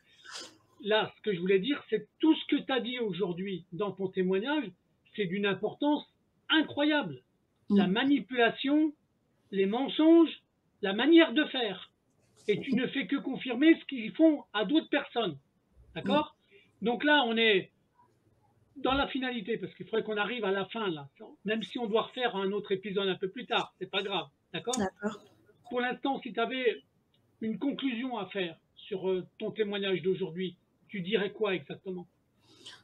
là, ce que je voulais dire, c'est tout ce que tu as dit aujourd'hui dans ton témoignage, c'est d'une importance incroyable. La manipulation, les mensonges, la manière de faire. Et tu ne fais que confirmer ce qu'ils font à d'autres personnes, d'accord? Donc là, on est dans la finalité, parce qu'il faudrait qu'on arrive à la fin, là. Même si on doit refaire un autre épisode un peu plus tard, c'est pas grave, d'accord? Pour l'instant, si tu avais une conclusion à faire sur ton témoignage d'aujourd'hui, tu dirais quoi exactement?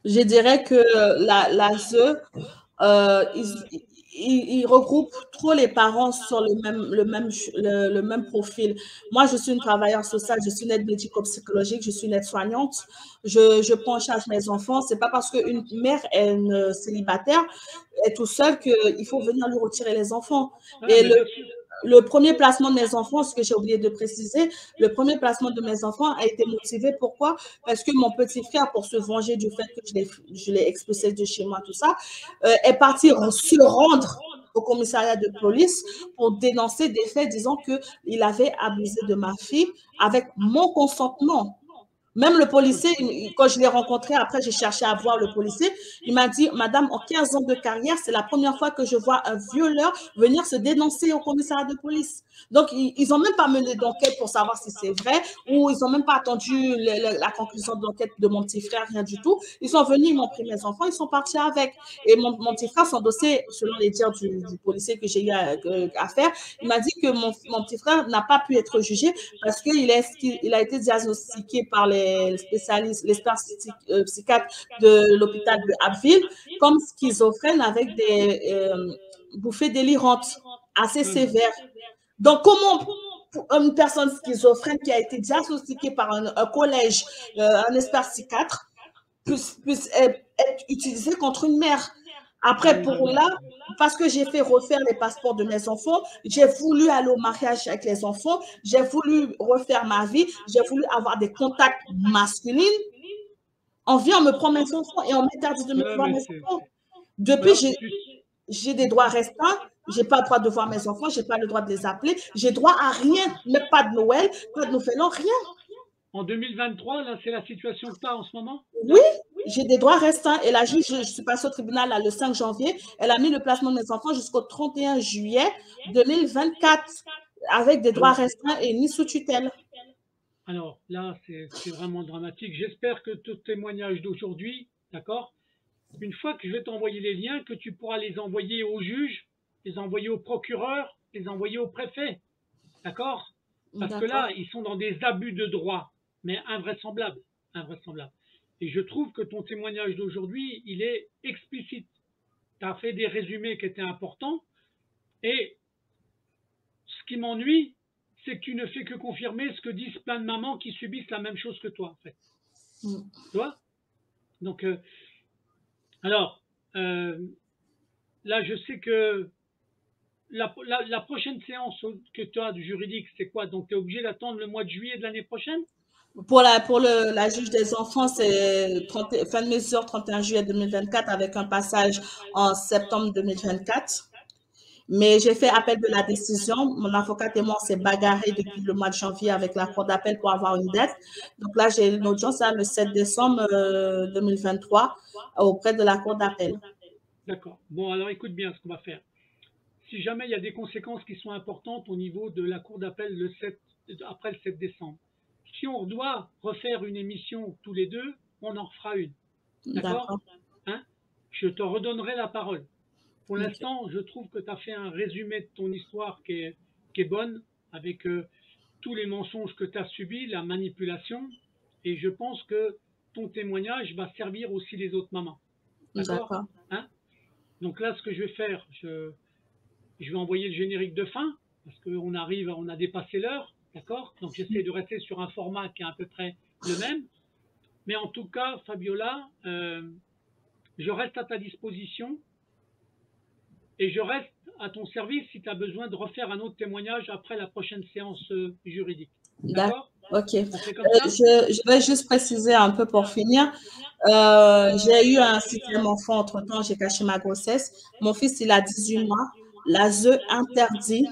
Je dirais que la ZEU, il regroupe trop les parents sur le même profil. Moi, je suis une travailleuse sociale, je suis une aide médico-psychologique, je suis une aide-soignante. Je prends en charge mes enfants. Ce n'est pas parce qu'une mère est une célibataire, est tout seule, qu'il faut venir lui retirer les enfants. Et le premier placement de mes enfants, ce que j'ai oublié de préciser, le premier placement de mes enfants a été motivé. Pourquoi? Parce que mon petit frère, pour se venger du fait que je l'ai expulsé de chez moi, tout ça, est parti se rendre au commissariat de police pour dénoncer des faits disant qu'il avait abusé de ma fille avec mon consentement. Même le policier, quand je l'ai rencontré, après j'ai cherché à voir le policier, il m'a dit, madame, en 15 ans de carrière, c'est la première fois que je vois un violeur venir se dénoncer au commissariat de police. Donc, ils n'ont même pas mené d'enquête pour savoir si c'est vrai ou ils n'ont même pas attendu la conclusion de l'enquête de mon petit frère, rien du tout. Ils sont venus, ils m'ont pris mes enfants, ils sont partis avec. Et mon petit frère, son dossier, selon les dires du policier que j'ai eu à faire, il m'a dit que mon petit frère n'a pas pu être jugé parce qu'il a été diagnostiqué par les spécialistes, les psychiatres de l'hôpital de Abbeville comme schizophrène avec des bouffées délirantes assez sévères. Donc, comment une personne schizophrène qui a été diagnostiquée par un collège, un expert psychiatre, puisse être utilisée contre une mère? Après, pour là, parce que j'ai fait refaire les passeports de mes enfants, j'ai voulu aller au mariage avec les enfants, j'ai voulu refaire ma vie, j'ai voulu avoir des contacts masculins. On vient, on me prend mes enfants et on m'interdit de me voir mes enfants. Depuis, j'ai des droits restreints. Je n'ai pas le droit de voir mes enfants, je n'ai pas le droit de les appeler. J'ai droit à rien, même pas de Noël, pas de Nouvel An, rien.
En 2023, là, c'est la situation que tu as en ce moment?
Oui, j'ai des droits restreints. Et la juge, je suis passée au tribunal là, le 5 janvier. Elle a mis le placement de mes enfants jusqu'au 31 juillet 2024 avec des droits restreints et ni sous tutelle.
Alors là, c'est vraiment dramatique. J'espère que ton témoignage d'aujourd'hui, d'accord, une fois que je vais t'envoyer les liens, que tu pourras les envoyer au juge, les envoyer au procureur, les envoyer au préfet. D'accord? Parce que là, ils sont dans des abus de droit, mais invraisemblables. Invraisemblables. Et je trouve que ton témoignage d'aujourd'hui, il est explicite. Tu as fait des résumés qui étaient importants. Et ce qui m'ennuie, c'est que tu ne fais que confirmer ce que disent plein de mamans qui subissent la même chose que toi, en fait. Tu vois? Donc, alors, là, je sais que la prochaine séance que tu as du juridique, c'est quoi? Donc, tu es obligé d'attendre le mois de juillet de l'année prochaine?
Pour la juge des enfants, c'est fin de mesure 31 juillet 2024 avec un passage en septembre 2024. Mais j'ai fait appel de la décision. Mon avocate et moi, on s'est bagarré depuis le mois de janvier avec la cour d'appel pour avoir une date. Donc là, j'ai une audience le 7 décembre 2023 auprès de la cour d'appel.
D'accord. Bon, alors écoute bien ce qu'on va faire. Si jamais il y a des conséquences qui sont importantes au niveau de la cour d'appel après le 7 décembre, si on doit refaire une émission tous les deux, on en refera une. D'accord? Hein? Je te redonnerai la parole. Pour l'instant, je trouve que tu as fait un résumé de ton histoire qui est bonne, avec tous les mensonges que tu as subis, la manipulation, et je pense que ton témoignage va servir aussi les autres mamans. D'accord? Hein? Donc là, ce que je vais faire, je vais envoyer le générique de fin, parce qu'on on a dépassé l'heure, d'accord? Donc j'essaie de rester sur un format qui est à peu près le même. Mais en tout cas, Fabiola, je reste à ta disposition et je reste à ton service si tu as besoin de refaire un autre témoignage après la prochaine séance juridique. D'accord?
Ok. Je vais juste préciser un peu pour finir. J'ai eu un 6e enfant entre-temps, j'ai caché ma grossesse. Mon fils, il a 18 mois. L'ASE interdit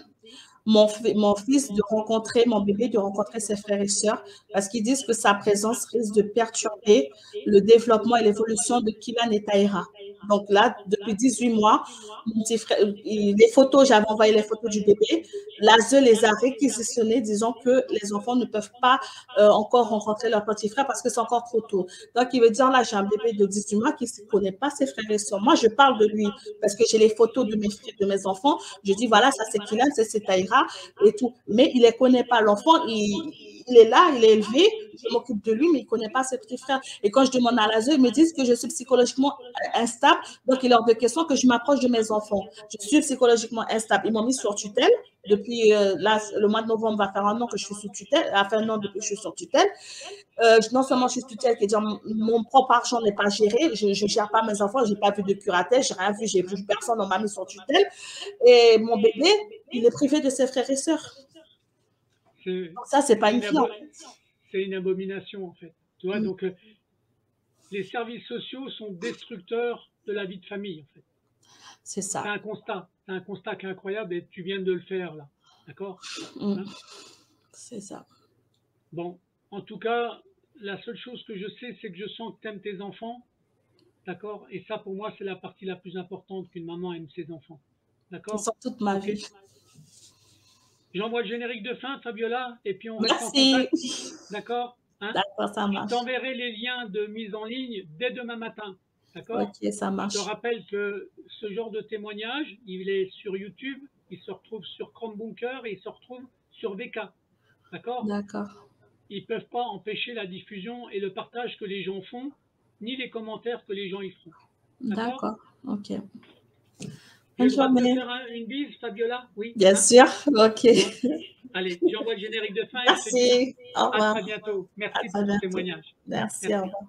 mon fils de rencontrer, mon bébé de rencontrer ses frères et sœurs parce qu'ils disent que sa présence risque de perturber le développement et l'évolution de Kylian et Taïra. Donc là, depuis 18 mois, mon petit frère, les photos, j'avais envoyé les photos du bébé. L'ASE les a réquisitionnées, disant que les enfants ne peuvent pas encore rencontrer leur petit frère parce que c'est encore trop tôt. Donc, il veut dire, là, j'ai un bébé de 18 mois qui ne connaît pas ses frères et sœurs. Moi, je parle de lui parce que j'ai les photos de mes enfants. Je dis, voilà, ça c'est Kylian, c'est Taïra et tout. Mais il ne les connaît pas. L'enfant, il est là, il est élevé, je m'occupe de lui, mais il ne connaît pas ses petits frères. Et quand je demande à l'ASE, ils me disent que je suis psychologiquement instable, donc il est hors de question que je m'approche de mes enfants. Je suis psychologiquement instable. Ils m'ont mis sur tutelle. Depuis là, le mois de novembre va faire un an que je suis sous tutelle, ça fait un an depuis que je suis sur tutelle. Non seulement je suis tutelle, qui dit mon propre argent n'est pas géré, je ne gère pas mes enfants, je n'ai pas vu de curatelle, je n'ai rien vu, j'ai vu personne, on m'a mis sur tutelle. Et mon bébé, il est privé de ses frères et sœurs. Donc ça, c'est pas une fille.
C'est une abomination, en fait. Tu vois, donc les services sociaux sont destructeurs de la vie de famille, en fait.
C'est ça.
C'est un constat qui est incroyable et tu viens de le faire, là. D'accord? Hein?
C'est ça.
Bon, en tout cas, la seule chose que je sais, c'est que je sens que tu aimes tes enfants. D'accord? Et ça, pour moi, c'est la partie la plus importante qu'une maman aime ses enfants. D'accord?
Ils sont toute ma vie.
J'envoie le générique de fin, Fabiola, et puis on reste en contact. D'accord? Hein?
D'accord, ça marche.
Je t'enverrai les liens de mise en ligne dès demain matin. D'accord?
Ok, ça marche.
Je te rappelle que ce genre de témoignage, il est sur YouTube, il se retrouve sur Chrome Bunker et il se retrouve sur VK. D'accord?
D'accord.
Ils ne peuvent pas empêcher la diffusion et le partage que les gens font, ni les commentaires que les gens y font.
D'accord? Ok.
Je vais te faire une bise, Fabiola? Oui.
Bien sûr. Ok.
Allez, j'envoie le générique de fin.
Merci. Au revoir.
À très bientôt. Merci pour ton témoignage.
Merci. Au revoir.